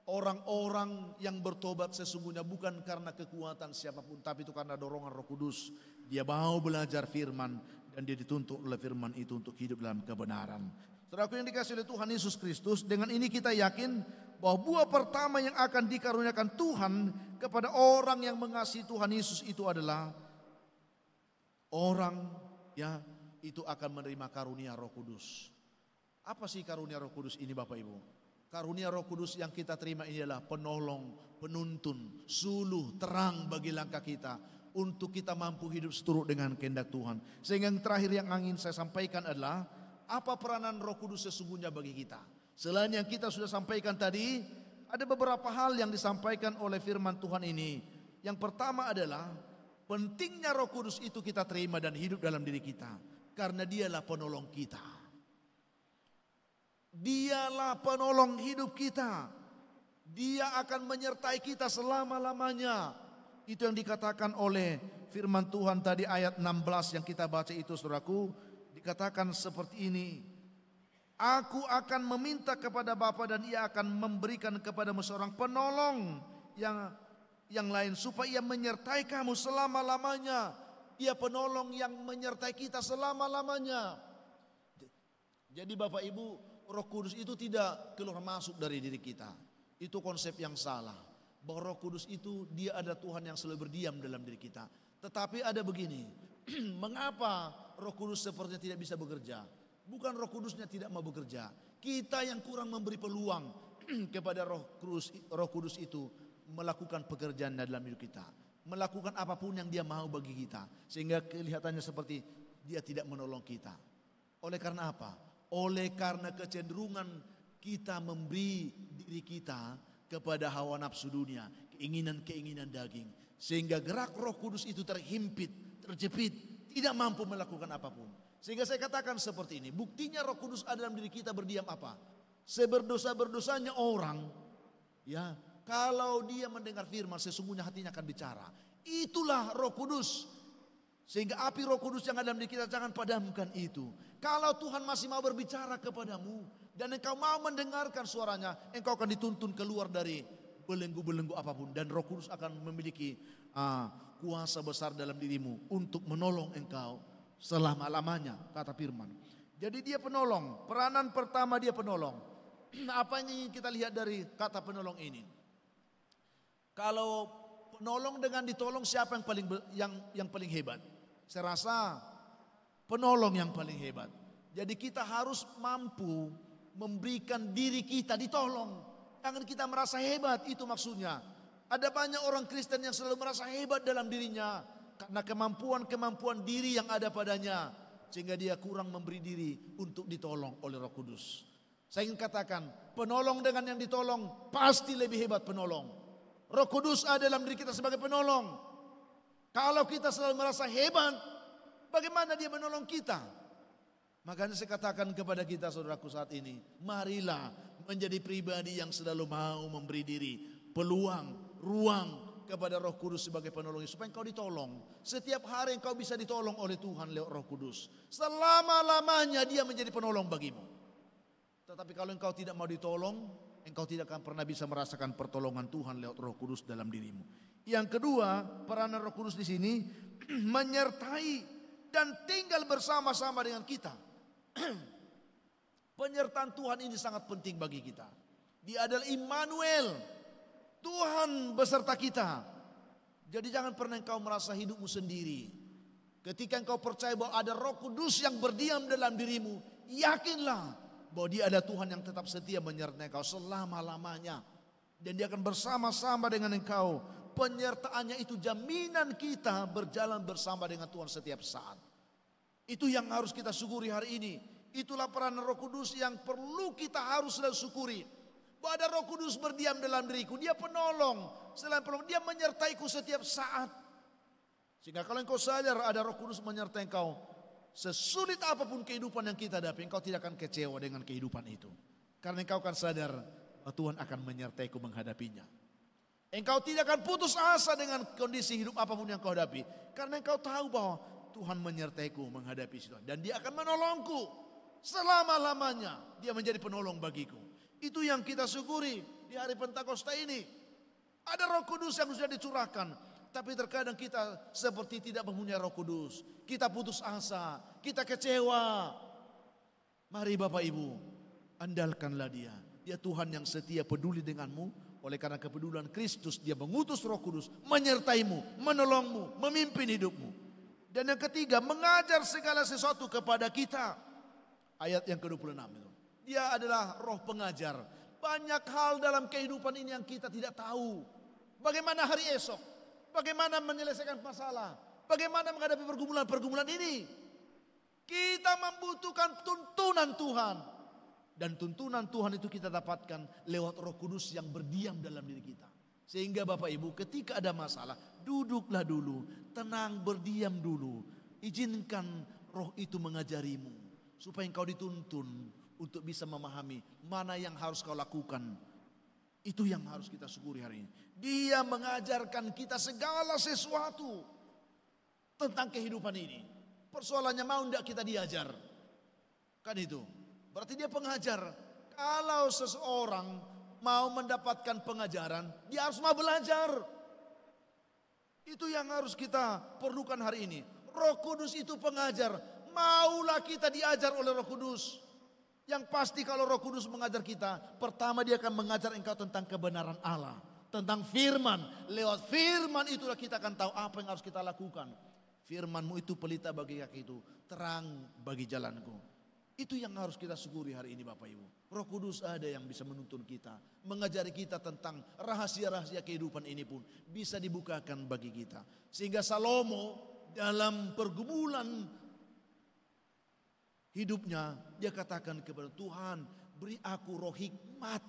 orang-orang yang bertobat sesungguhnya bukan karena kekuatan siapapun, tapi itu karena dorongan Roh Kudus. Dia mau belajar firman dan dia dituntut oleh firman itu untuk hidup dalam kebenaran. Saudaraku yang dikasihi oleh Tuhan Yesus Kristus, dengan ini kita yakin bahwa buah pertama yang akan dikaruniakan Tuhan kepada orang yang mengasihi Tuhan Yesus itu adalah orang itu akan menerima karunia Roh Kudus. Apa sih karunia Roh Kudus ini Bapak Ibu? Karunia Roh Kudus yang kita terima ini adalah penolong, penuntun, suluh, terang bagi langkah kita untuk kita mampu hidup seturut dengan kehendak Tuhan. Sehingga yang terakhir yang ingin saya sampaikan adalah apa peranan Roh Kudus sesungguhnya bagi kita. Selain yang kita sudah sampaikan tadi, ada beberapa hal yang disampaikan oleh firman Tuhan ini. Yang pertama adalah pentingnya Roh Kudus itu kita terima dan hidup dalam diri kita. Karena dialah penolong kita. Dialah penolong hidup kita. Dia akan menyertai kita selama-lamanya. Itu yang dikatakan oleh firman Tuhan tadi ayat 16 yang kita baca itu saudaraku. Dikatakan seperti ini. Aku akan meminta kepada Bapa dan Ia akan memberikan kepadamu seorang penolong yang lain supaya Ia menyertai kamu selama-lamanya. Dia penolong yang menyertai kita selama-lamanya. Jadi Bapak Ibu, Roh Kudus itu tidak keluar masuk dari diri kita. Itu konsep yang salah. Bahwa Roh Kudus itu dia ada Tuhan yang selalu berdiam dalam diri kita. Tetapi ada begini, mengapa Roh Kudus sepertinya tidak bisa bekerja? Bukan Roh Kudusnya tidak mau bekerja. Kita yang kurang memberi peluang kepada Roh Kudus itu melakukan pekerjaan dalam hidup kita. Melakukan apapun yang dia mau bagi kita. Sehingga kelihatannya seperti dia tidak menolong kita. Oleh karena apa? Oleh karena kecenderungan kita memberi diri kita kepada hawa nafsu dunia. Keinginan-keinginan daging. Sehingga gerak Roh Kudus itu terhimpit, terjepit. Tidak mampu melakukan apapun. Sehingga saya katakan seperti ini. Buktinya Roh Kudus ada dalam diri kita berdiam apa? Seberdosa-berdosanya orang. Ya. Kalau dia mendengar firman, sesungguhnya hatinya akan bicara. Itulah Roh Kudus. Sehingga api Roh Kudus yang ada dalam diri kita, jangan padamkan itu. Kalau Tuhan masih mau berbicara kepadamu dan engkau mau mendengarkan suaranya, engkau akan dituntun keluar dari belenggu-belenggu apapun. Dan Roh Kudus akan memiliki kuasa besar dalam dirimu untuk menolong engkau selama-lamanya, kata firman. Jadi dia penolong. Peranan pertama dia penolong. Apa yang ingin kita lihat dari kata penolong ini? Kalau penolong dengan ditolong, siapa yang paling hebat? Saya rasa penolong yang paling hebat. Jadi kita harus mampu memberikan diri kita ditolong. Jangan kita merasa hebat, itu maksudnya. Ada banyak orang Kristen yang selalu merasa hebat dalam dirinya karena kemampuan diri yang ada padanya, sehingga dia kurang memberi diri untuk ditolong oleh Roh Kudus. Saya ingin katakan, penolong dengan yang ditolong pasti lebih hebat penolong. Roh Kudus ada dalam diri kita sebagai penolong. Kalau kita selalu merasa hebat, bagaimana dia menolong kita? Makanya saya katakan kepada kita saudaraku saat ini, marilah menjadi pribadi yang selalu mau memberi diri, peluang, ruang kepada Roh Kudus sebagai penolong, supaya engkau ditolong. Setiap hari engkau bisa ditolong oleh Tuhan lewat Roh Kudus. Selama-lamanya dia menjadi penolong bagimu. Tetapi kalau engkau tidak mau ditolong, engkau tidak akan pernah bisa merasakan pertolongan Tuhan lewat Roh Kudus dalam dirimu. Yang kedua, peranan Roh Kudus di sini menyertai dan tinggal bersama-sama dengan kita. Penyertaan Tuhan ini sangat penting bagi kita. Dia adalah Immanuel, Tuhan beserta kita. Jadi jangan pernah engkau merasa hidupmu sendiri. Ketika engkau percaya bahwa ada Roh Kudus yang berdiam dalam dirimu, yakinlah bahwa dia ada Tuhan yang tetap setia menyertai engkau selama-lamanya. Dan dia akan bersama-sama dengan engkau. Penyertaannya itu jaminan kita berjalan bersama dengan Tuhan setiap saat. Itu yang harus kita syukuri hari ini. Itulah peranan Roh Kudus yang perlu kita harus selalu syukuri. Bahwa ada Roh Kudus berdiam dalam diriku. Dia penolong. Selain penolong, dia menyertaiku setiap saat. Sehingga kalau engkau sadar ada Roh Kudus menyertai engkau, sesulit apapun kehidupan yang kita hadapi, engkau tidak akan kecewa dengan kehidupan itu. Karena engkau akan sadar bahwa Tuhan akan menyertaiku menghadapinya. Engkau tidak akan putus asa dengan kondisi hidup apapun yang kau hadapi. Karena engkau tahu bahwa Tuhan menyertaiku menghadapi situasi. Dan dia akan menolongku selama-lamanya. Dia menjadi penolong bagiku. Itu yang kita syukuri di hari Pentakosta ini. Ada Roh Kudus yang sudah dicurahkan. Tapi terkadang kita seperti tidak mempunyai Roh Kudus. Kita putus asa, kita kecewa. Mari Bapak Ibu, andalkanlah dia. Dia Tuhan yang setia, peduli denganmu. Oleh karena kepedulian Kristus, dia mengutus Roh Kudus, menyertaimu, menolongmu, memimpin hidupmu. Dan yang ketiga, mengajar segala sesuatu kepada kita. Ayat yang ke-26 itu. Dia adalah Roh pengajar. Banyak hal dalam kehidupan ini yang kita tidak tahu. Bagaimana hari esok? Bagaimana menyelesaikan masalah? Bagaimana menghadapi pergumulan-pergumulan ini? Kita membutuhkan tuntunan Tuhan. Dan tuntunan Tuhan itu kita dapatkan lewat Roh Kudus yang berdiam dalam diri kita. Sehingga Bapak Ibu, ketika ada masalah, duduklah dulu, tenang, berdiam dulu. Izinkan Roh itu mengajarimu, supaya engkau dituntun untuk bisa memahami mana yang harus kau lakukan. Itu yang harus kita syukuri hari ini. Dia mengajarkan kita segala sesuatu tentang kehidupan ini. Persoalannya mau tidak kita diajar? Kan itu. Berarti dia pengajar. Kalau seseorang mau mendapatkan pengajaran, dia harus mau belajar. Itu yang harus kita perlukan hari ini. Roh Kudus itu pengajar. Maulah kita diajar oleh Roh Kudus. Yang pasti kalau Roh Kudus mengajar kita, pertama dia akan mengajar engkau tentang kebenaran Allah, tentang firman. Lewat firman itulah kita akan tahu apa yang harus kita lakukan. Firman-Mu itu pelita bagi kakiku, terang bagi jalanku. Itu yang harus kita syukuri hari ini Bapak Ibu. Roh Kudus ada yang bisa menuntun kita, mengajari kita tentang rahasia-rahasia kehidupan ini pun bisa dibukakan bagi kita. Sehingga Salomo dalam pergumulan hidupnya, dia katakan kepada Tuhan, beri aku roh hikmat.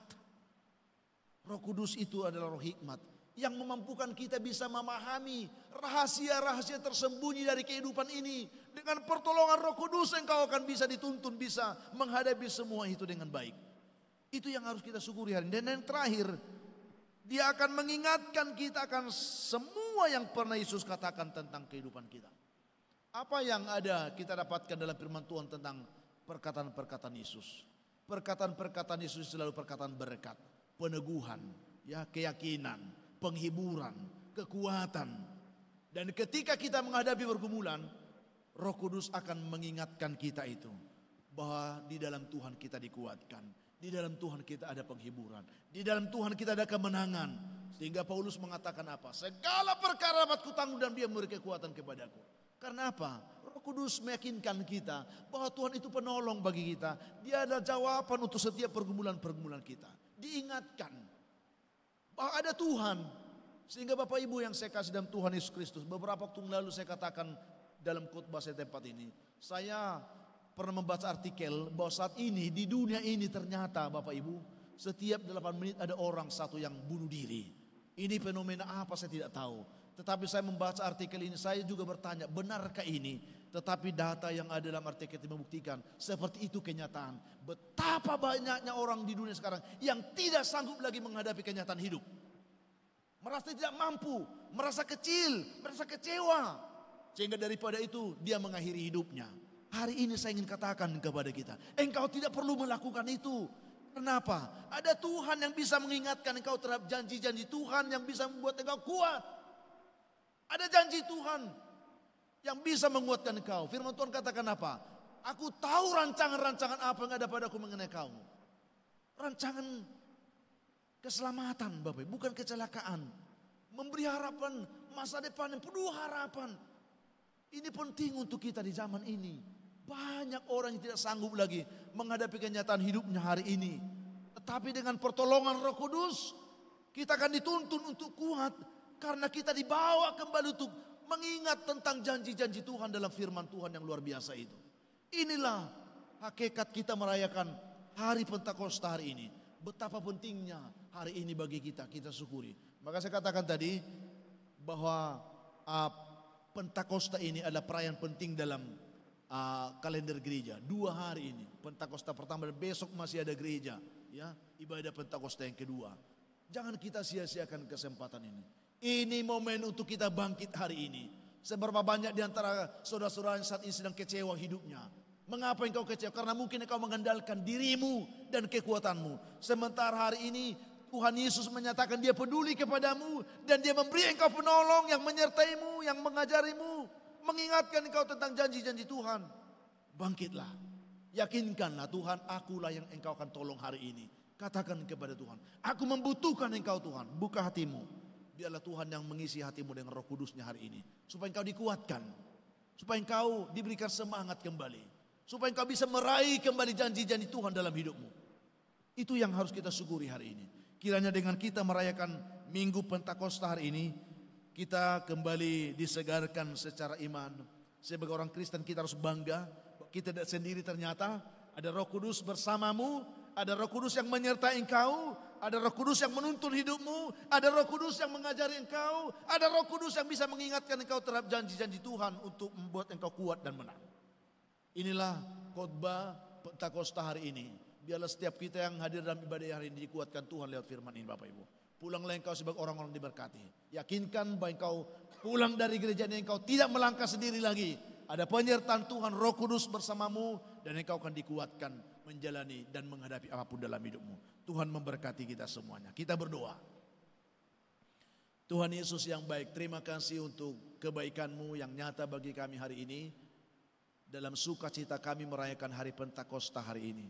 Roh Kudus itu adalah roh hikmat yang memampukan kita bisa memahami rahasia-rahasia tersembunyi dari kehidupan ini. Dengan pertolongan Roh Kudus engkau akan bisa dituntun, bisa menghadapi semua itu dengan baik. Itu yang harus kita syukuri hari ini. Dan yang terakhir, dia akan mengingatkan kita akan semua yang pernah Yesus katakan tentang kehidupan kita. Apa yang ada kita dapatkan dalam firman Tuhan tentang perkataan-perkataan Yesus. Perkataan-perkataan Yesus selalu perkataan berkat, peneguhan, ya, keyakinan, penghiburan, kekuatan. Dan ketika kita menghadapi pergumulan, Roh Kudus akan mengingatkan kita itu, bahwa di dalam Tuhan kita dikuatkan, di dalam Tuhan kita ada penghiburan, di dalam Tuhan kita ada kemenangan. Sehingga Paulus mengatakan apa? Segala perkara dapat kutanggung dan dia memberi kekuatan kepadaku. Karena apa? Roh Kudus meyakinkan kita bahwa Tuhan itu penolong bagi kita. Dia ada jawaban untuk setiap pergumulan-pergumulan kita. Diingatkan bahwa ada Tuhan. Sehingga Bapak Ibu yang saya kasih dalam Tuhan Yesus Kristus, beberapa waktu lalu saya katakan dalam khotbah saya tempat ini, saya pernah membaca artikel bahwa saat ini di dunia ini ternyata Bapak Ibu, setiap 8 menit ada orang satu yang bunuh diri. Ini fenomena apa saya tidak tahu. Tetapi saya membaca artikel ini, saya juga bertanya, benarkah ini? Tetapi data yang ada dalam artikel itu membuktikan seperti itu kenyataan. Betapa banyaknya orang di dunia sekarang yang tidak sanggup lagi menghadapi kenyataan hidup. Merasa tidak mampu, merasa kecil, merasa kecewa. Sehingga daripada itu dia mengakhiri hidupnya. Hari ini saya ingin katakan kepada kita, engkau tidak perlu melakukan itu. Kenapa? Ada Tuhan yang bisa mengingatkan engkau terhadap janji-janji Tuhan yang bisa membuat engkau kuat. Ada janji Tuhan yang bisa menguatkan engkau. Firman Tuhan katakan apa? Aku tahu rancangan-rancangan apa yang ada padaku mengenai kamu. Rancangan keselamatan Bapak, bukan kecelakaan. Memberi harapan masa depan yang penuh harapan. Ini penting untuk kita di zaman ini. Banyak orang yang tidak sanggup lagi menghadapi kenyataan hidupnya hari ini. Tetapi dengan pertolongan Roh Kudus, kita akan dituntun untuk kuat. Karena kita dibawa kembali untuk mengingat tentang janji-janji Tuhan dalam firman Tuhan yang luar biasa itu. Inilah hakikat kita merayakan hari Pentakosta hari ini. Betapa pentingnya hari ini bagi kita, kita syukuri. Maka saya katakan tadi bahwa Pentakosta ini adalah perayaan penting dalam kalender gereja. 2 hari ini, Pentakosta pertama dan besok masih ada gereja, ya, ibadah Pentakosta yang kedua. Jangan kita sia-siakan kesempatan ini. Ini momen untuk kita bangkit hari ini. Seberapa banyak di antara saudara-saudara yang saat ini sedang kecewa hidupnya. Mengapa engkau kecewa? Karena mungkin engkau mengandalkan dirimu dan kekuatanmu. Sementara hari ini Tuhan Yesus menyatakan dia peduli kepadamu. Dan dia memberi engkau penolong yang menyertaimu, yang mengajarimu. Mengingatkan engkau tentang janji-janji Tuhan. Bangkitlah. Yakinkanlah Tuhan, akulah yang engkau akan tolong hari ini. Katakan kepada Tuhan, aku membutuhkan engkau Tuhan. Buka hatimu. Biarlah Tuhan yang mengisi hatimu dengan Roh Kudusnya hari ini. Supaya engkau dikuatkan. Supaya engkau diberikan semangat kembali. Supaya engkau bisa meraih kembali janji-janji Tuhan dalam hidupmu. Itu yang harus kita syukuri hari ini. Kiranya dengan kita merayakan Minggu Pentakosta hari ini, kita kembali disegarkan secara iman. Sebagai orang Kristen kita harus bangga. Kita tidak sendiri ternyata. Ada Roh Kudus bersamamu. Ada Roh Kudus yang menyertai engkau. Ada Roh Kudus yang menuntun hidupmu. Ada Roh Kudus yang mengajari engkau. Ada Roh Kudus yang bisa mengingatkan engkau terhadap janji-janji Tuhan untuk membuat engkau kuat dan menang. Inilah khotbah Pentakosta hari ini. Biarlah setiap kita yang hadir dalam ibadah hari ini dikuatkan Tuhan lewat firman ini Bapak Ibu. Pulanglah engkau sebagai orang-orang diberkati. Yakinkan bahwa engkau pulang dari gereja ini engkau tidak melangkah sendiri lagi. Ada penyertaan Tuhan, Roh Kudus bersamamu. Dan engkau akan dikuatkan menjalani dan menghadapi apapun dalam hidupmu. Tuhan memberkati kita semuanya. Kita berdoa. Tuhan Yesus yang baik, terima kasih untuk kebaikan-Mu yang nyata bagi kami hari ini. Dalam sukacita kami merayakan hari Pentakosta hari ini.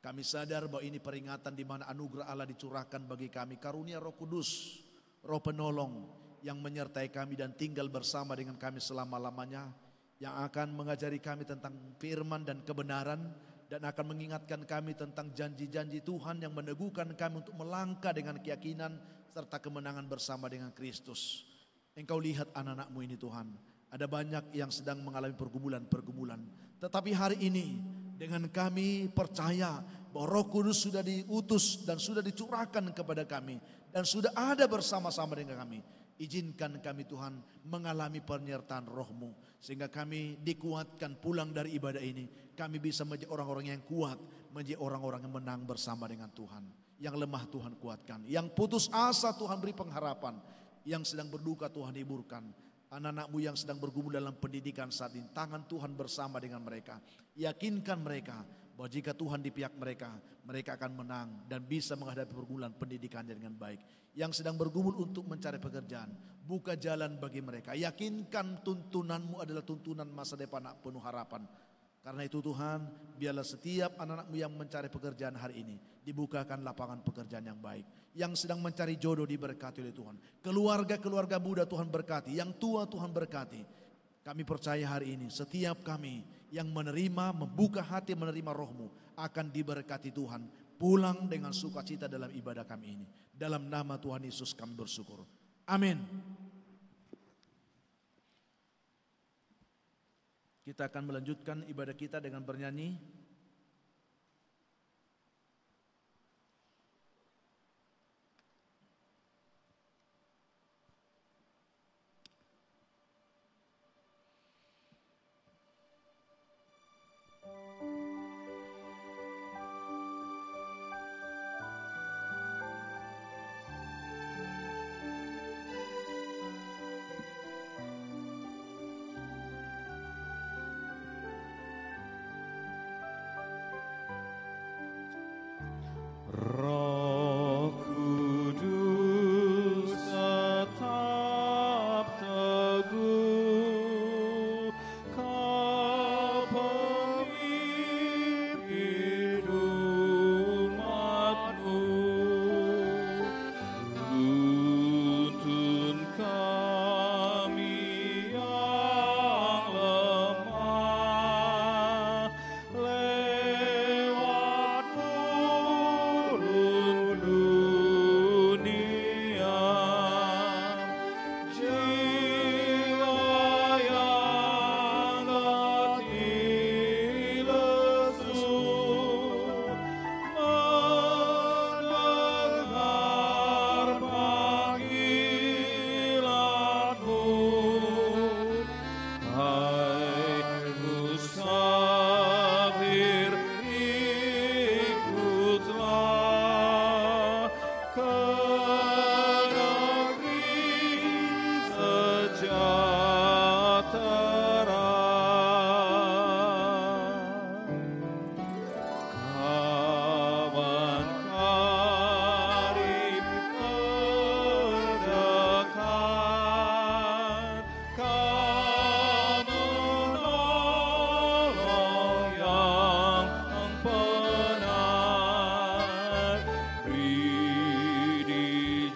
Kami sadar bahwa ini peringatan di mana anugerah Allah dicurahkan bagi kami. Karunia Roh Kudus, Roh Penolong yang menyertai kami dan tinggal bersama dengan kami selama-lamanya. Yang akan mengajari kami tentang firman dan kebenaran. Dan akan mengingatkan kami tentang janji-janji Tuhan yang meneguhkan kami untuk melangkah dengan keyakinan serta kemenangan bersama dengan Kristus. Engkau lihat anak-anak-Mu ini Tuhan. Ada banyak yang sedang mengalami pergumulan-pergumulan. Tetapi hari ini dengan kami percaya bahwa Roh Kudus sudah diutus dan sudah dicurahkan kepada kami. Dan sudah ada bersama-sama dengan kami. Izinkan kami Tuhan mengalami penyertaan Roh-Mu. Sehingga kami dikuatkan pulang dari ibadah ini. Kami bisa menjadi orang-orang yang kuat. Menjadi orang-orang yang menang bersama dengan Tuhan. Yang lemah Tuhan kuatkan. Yang putus asa Tuhan beri pengharapan. Yang sedang berduka Tuhan hiburkan. Anak-anak-Mu yang sedang bergumul dalam pendidikan saat ini. Tangan Tuhan bersama dengan mereka. Yakinkan mereka bahwa jika Tuhan di pihak mereka, mereka akan menang dan bisa menghadapi pergumulan pendidikannya dengan baik. Yang sedang bergumul untuk mencari pekerjaan, buka jalan bagi mereka. Yakinkan tuntunan-Mu adalah tuntunan masa depan penuh harapan. Karena itu Tuhan, biarlah setiap anak-anak-Mu yang mencari pekerjaan hari ini dibukakan lapangan pekerjaan yang baik. Yang sedang mencari jodoh diberkati oleh Tuhan. Keluarga-keluarga muda Tuhan berkati, yang tua Tuhan berkati. Kami percaya hari ini setiap kami yang menerima, membuka hati menerima Roh-Mu akan diberkati Tuhan. Pulang dengan sukacita dalam ibadah kami ini. Dalam nama Tuhan Yesus kami bersyukur. Amin. Kita akan melanjutkan ibadah kita dengan bernyanyi.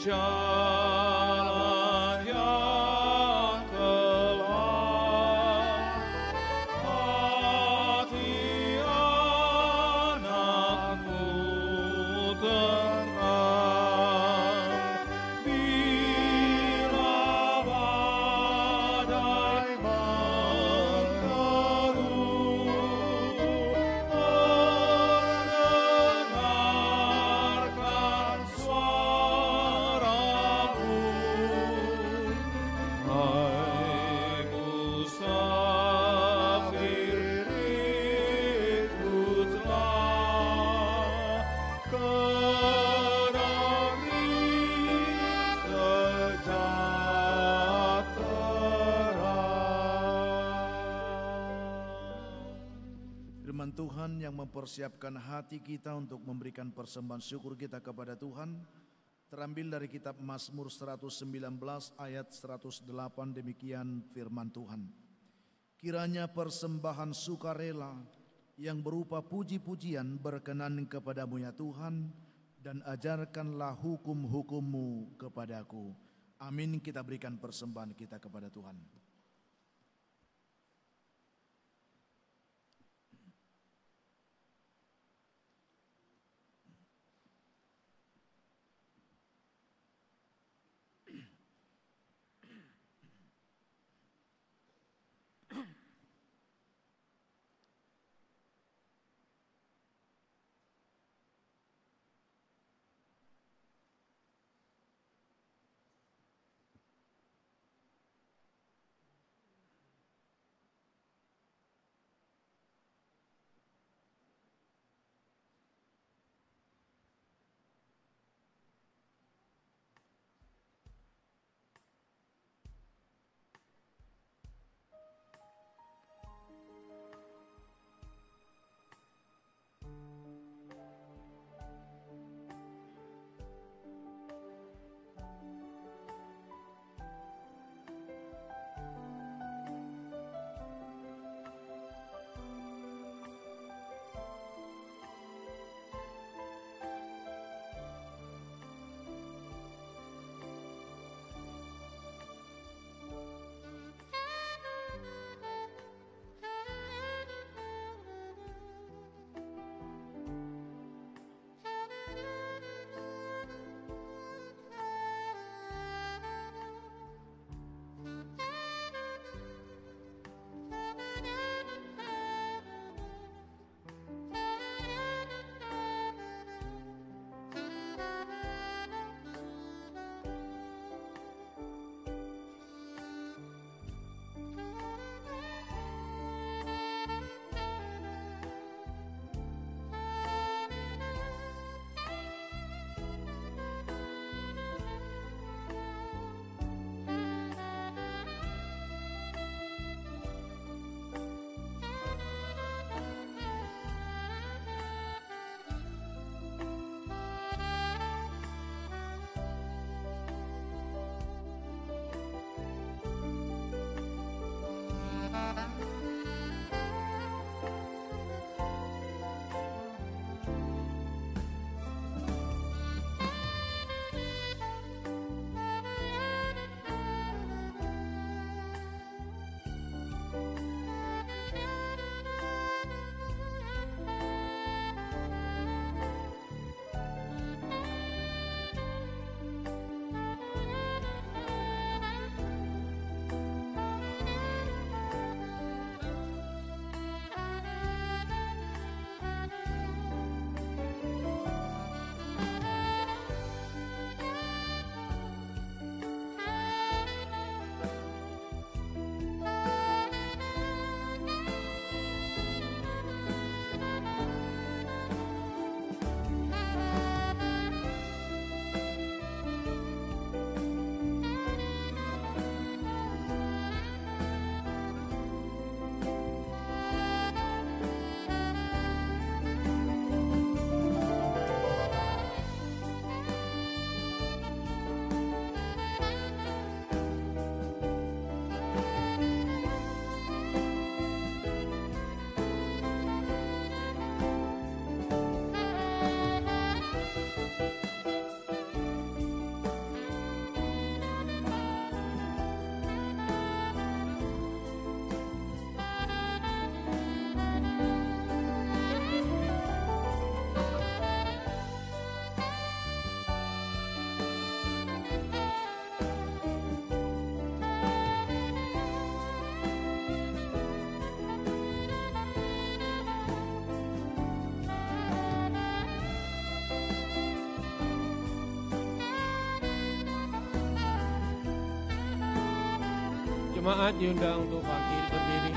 jalan yang gelap, hati anakku terang. Bila badai mengeruh, mendengarkan suaramu. Hai musafir, ikutlah ke negeri sejahtera. Firman Tuhan yang mempersiapkan hati kita untuk memberikan persembahan syukur kita kepada Tuhan terambil dari kitab Mazmur 119 ayat 108. Demikian firman Tuhan. Kiranya persembahan sukarela yang berupa puji-pujian berkenan kepadamu ya Tuhan, dan ajarkanlah hukum-hukum-Mu kepadaku. Amin. Kita berikan persembahan kita kepada Tuhan. Jemaat diundang untuk bangkit berdiri.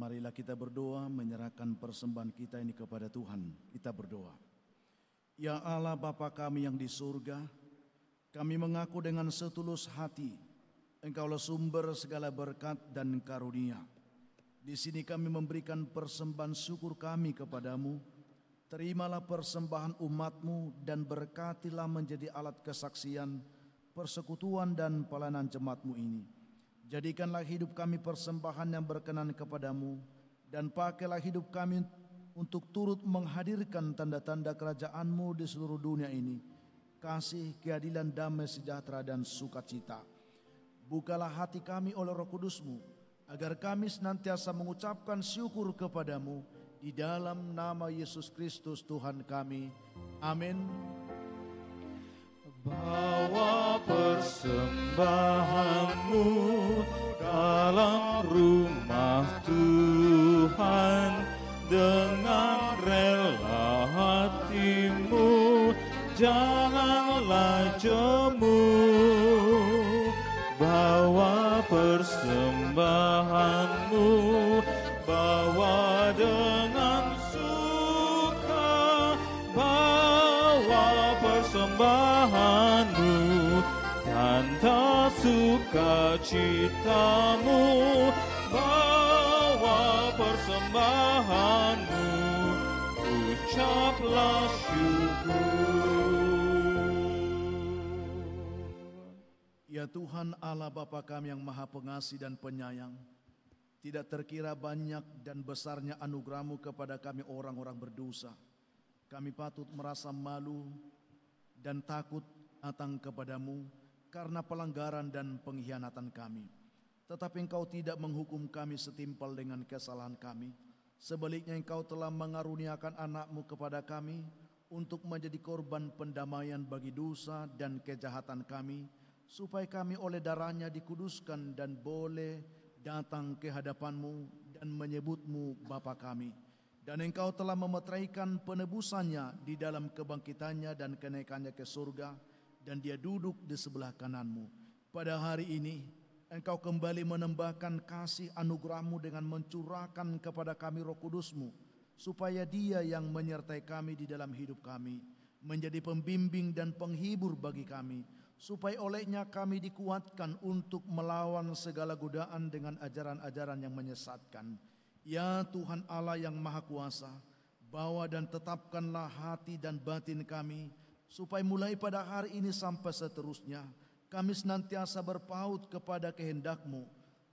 Marilah kita berdoa menyerahkan persembahan kita ini kepada Tuhan. Kita berdoa. Ya Allah Bapa kami yang di surga, kami mengaku dengan setulus hati, Engkaulah sumber segala berkat dan karunia. Di sini kami memberikan persembahan syukur kami kepadamu. Terimalah persembahan umat-Mu dan berkatilah menjadi alat kesaksian, persekutuan dan pelayanan jemaat-Mu ini. Jadikanlah hidup kami persembahan yang berkenan kepadamu, dan pakailah hidup kami untuk turut menghadirkan tanda-tanda kerajaan-Mu di seluruh dunia ini, kasih, keadilan, damai, sejahtera, dan sukacita. Bukalah hati kami oleh Roh Kudus-Mu, agar kami senantiasa mengucapkan syukur kepadamu, di dalam nama Yesus Kristus Tuhan kami. Amin. Bawa persembahanmu dalam rumah Tuhan, dengan rela hatimu, janganlah jemu. Bawa persembahanmu, bawa dengan suka, bawa persembahanmu, tanda sukacitamu, bawa persembahanmu, ucaplah syukur. Ya Tuhan Allah Bapa kami yang Maha Pengasih dan Penyayang, tidak terkira banyak dan besarnya anugerah-Mu kepada kami orang-orang berdosa. Kami patut merasa malu dan takut datang kepadamu karena pelanggaran dan pengkhianatan kami. Tetapi Engkau tidak menghukum kami setimpal dengan kesalahan kami. Sebaliknya Engkau telah mengaruniakan anak-Mu kepada kami untuk menjadi korban pendamaian bagi dosa dan kejahatan kami, supaya kami oleh darahnya dikuduskan dan boleh datang ke hadapan-Mu dan menyebut-Mu Bapa kami. Dan Engkau telah memeteraikan penebusannya di dalam kebangkitannya dan kenaikannya ke surga, dan dia duduk di sebelah kanan-Mu. Pada hari ini Engkau kembali menambahkan kasih anugerah-Mu dengan mencurahkan kepada kami Roh Kudus-Mu, supaya Dia yang menyertai kami di dalam hidup kami, menjadi pembimbing dan penghibur bagi kami, supaya olehnya kami dikuatkan untuk melawan segala godaan dengan ajaran-ajaran yang menyesatkan. Ya Tuhan Allah yang Maha Kuasa, bawa dan tetapkanlah hati dan batin kami, supaya mulai pada hari ini sampai seterusnya, kami senantiasa berpaut kepada kehendak-Mu.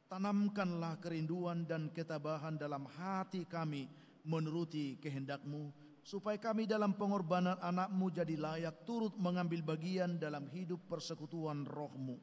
Tanamkanlah kerinduan dan ketabahan dalam hati kami menuruti kehendak-Mu, supaya kami dalam pengorbanan anak-Mu jadi layak turut mengambil bagian dalam hidup persekutuan Roh-Mu.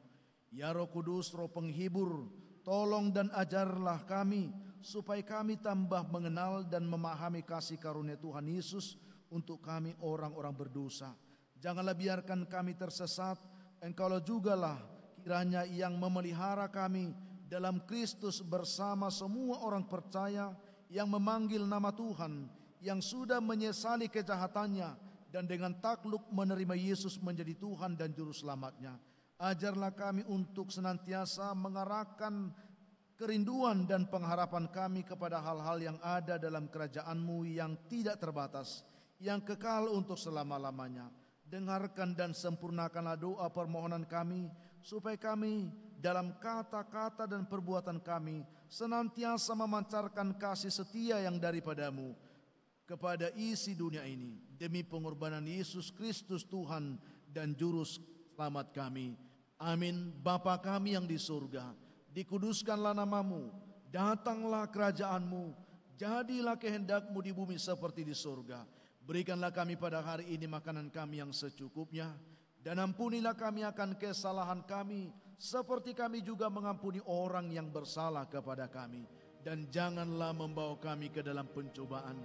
Ya Roh Kudus, Roh penghibur, tolong dan ajarlah kami, supaya kami tambah mengenal dan memahami kasih karunia Tuhan Yesus untuk kami orang-orang berdosa. Janganlah biarkan kami tersesat, Engkaulah jugalah kiranya yang memelihara kami dalam Kristus bersama semua orang percaya yang memanggil nama Tuhan, yang sudah menyesali kejahatannya dan dengan takluk menerima Yesus menjadi Tuhan dan Juru Selamatnya. Ajarlah kami untuk senantiasa mengarahkan kerinduan dan pengharapan kami kepada hal-hal yang ada dalam kerajaan-Mu yang tidak terbatas, yang kekal untuk selama-lamanya. Dengarkan dan sempurnakanlah doa permohonan kami, supaya kami dalam kata-kata dan perbuatan kami senantiasa memancarkan kasih setia yang daripada-Mu kepada isi dunia ini, demi pengorbanan Yesus Kristus Tuhan dan Juru Selamat kami. Amin. Bapa kami yang di surga, dikuduskanlah nama-Mu, datanglah kerajaan-Mu, jadilah kehendak-Mu di bumi seperti di surga. Berikanlah kami pada hari ini makanan kami yang secukupnya, dan ampunilah kami akan kesalahan kami, seperti kami juga mengampuni orang yang bersalah kepada kami. Dan janganlah membawa kami ke dalam pencobaan,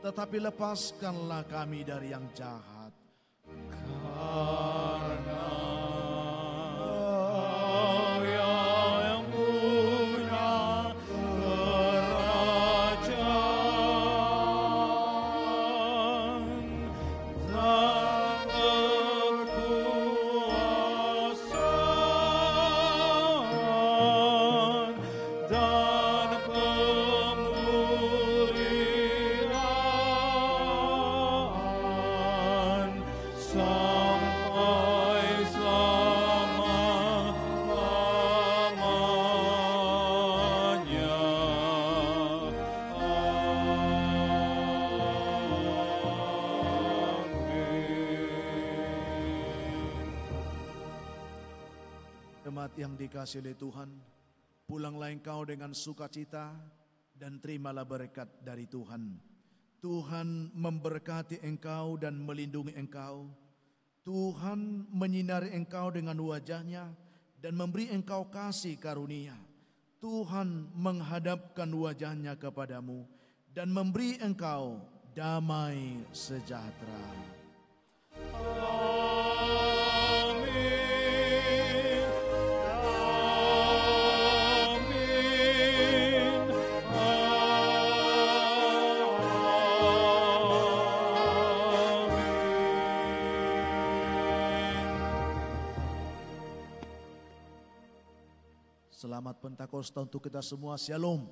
tetapi lepaskanlah kami dari yang jahat. Karena Kau yang punya kerajaan dan kekuasaan dan kemuliaan sampai selama-lamanya. Amin. Jemaat yang dikasihi oleh Tuhan, pulanglah engkau dengan sukacita dan terimalah berkat dari Tuhan. Tuhan memberkati engkau dan melindungi engkau. Tuhan menyinari engkau dengan wajahnya dan memberi engkau kasih karunia. Tuhan menghadapkan wajahnya kepadamu dan memberi engkau damai sejahtera. Amin. Amin. Selamat Pentakosta untuk kita semua. Shalom.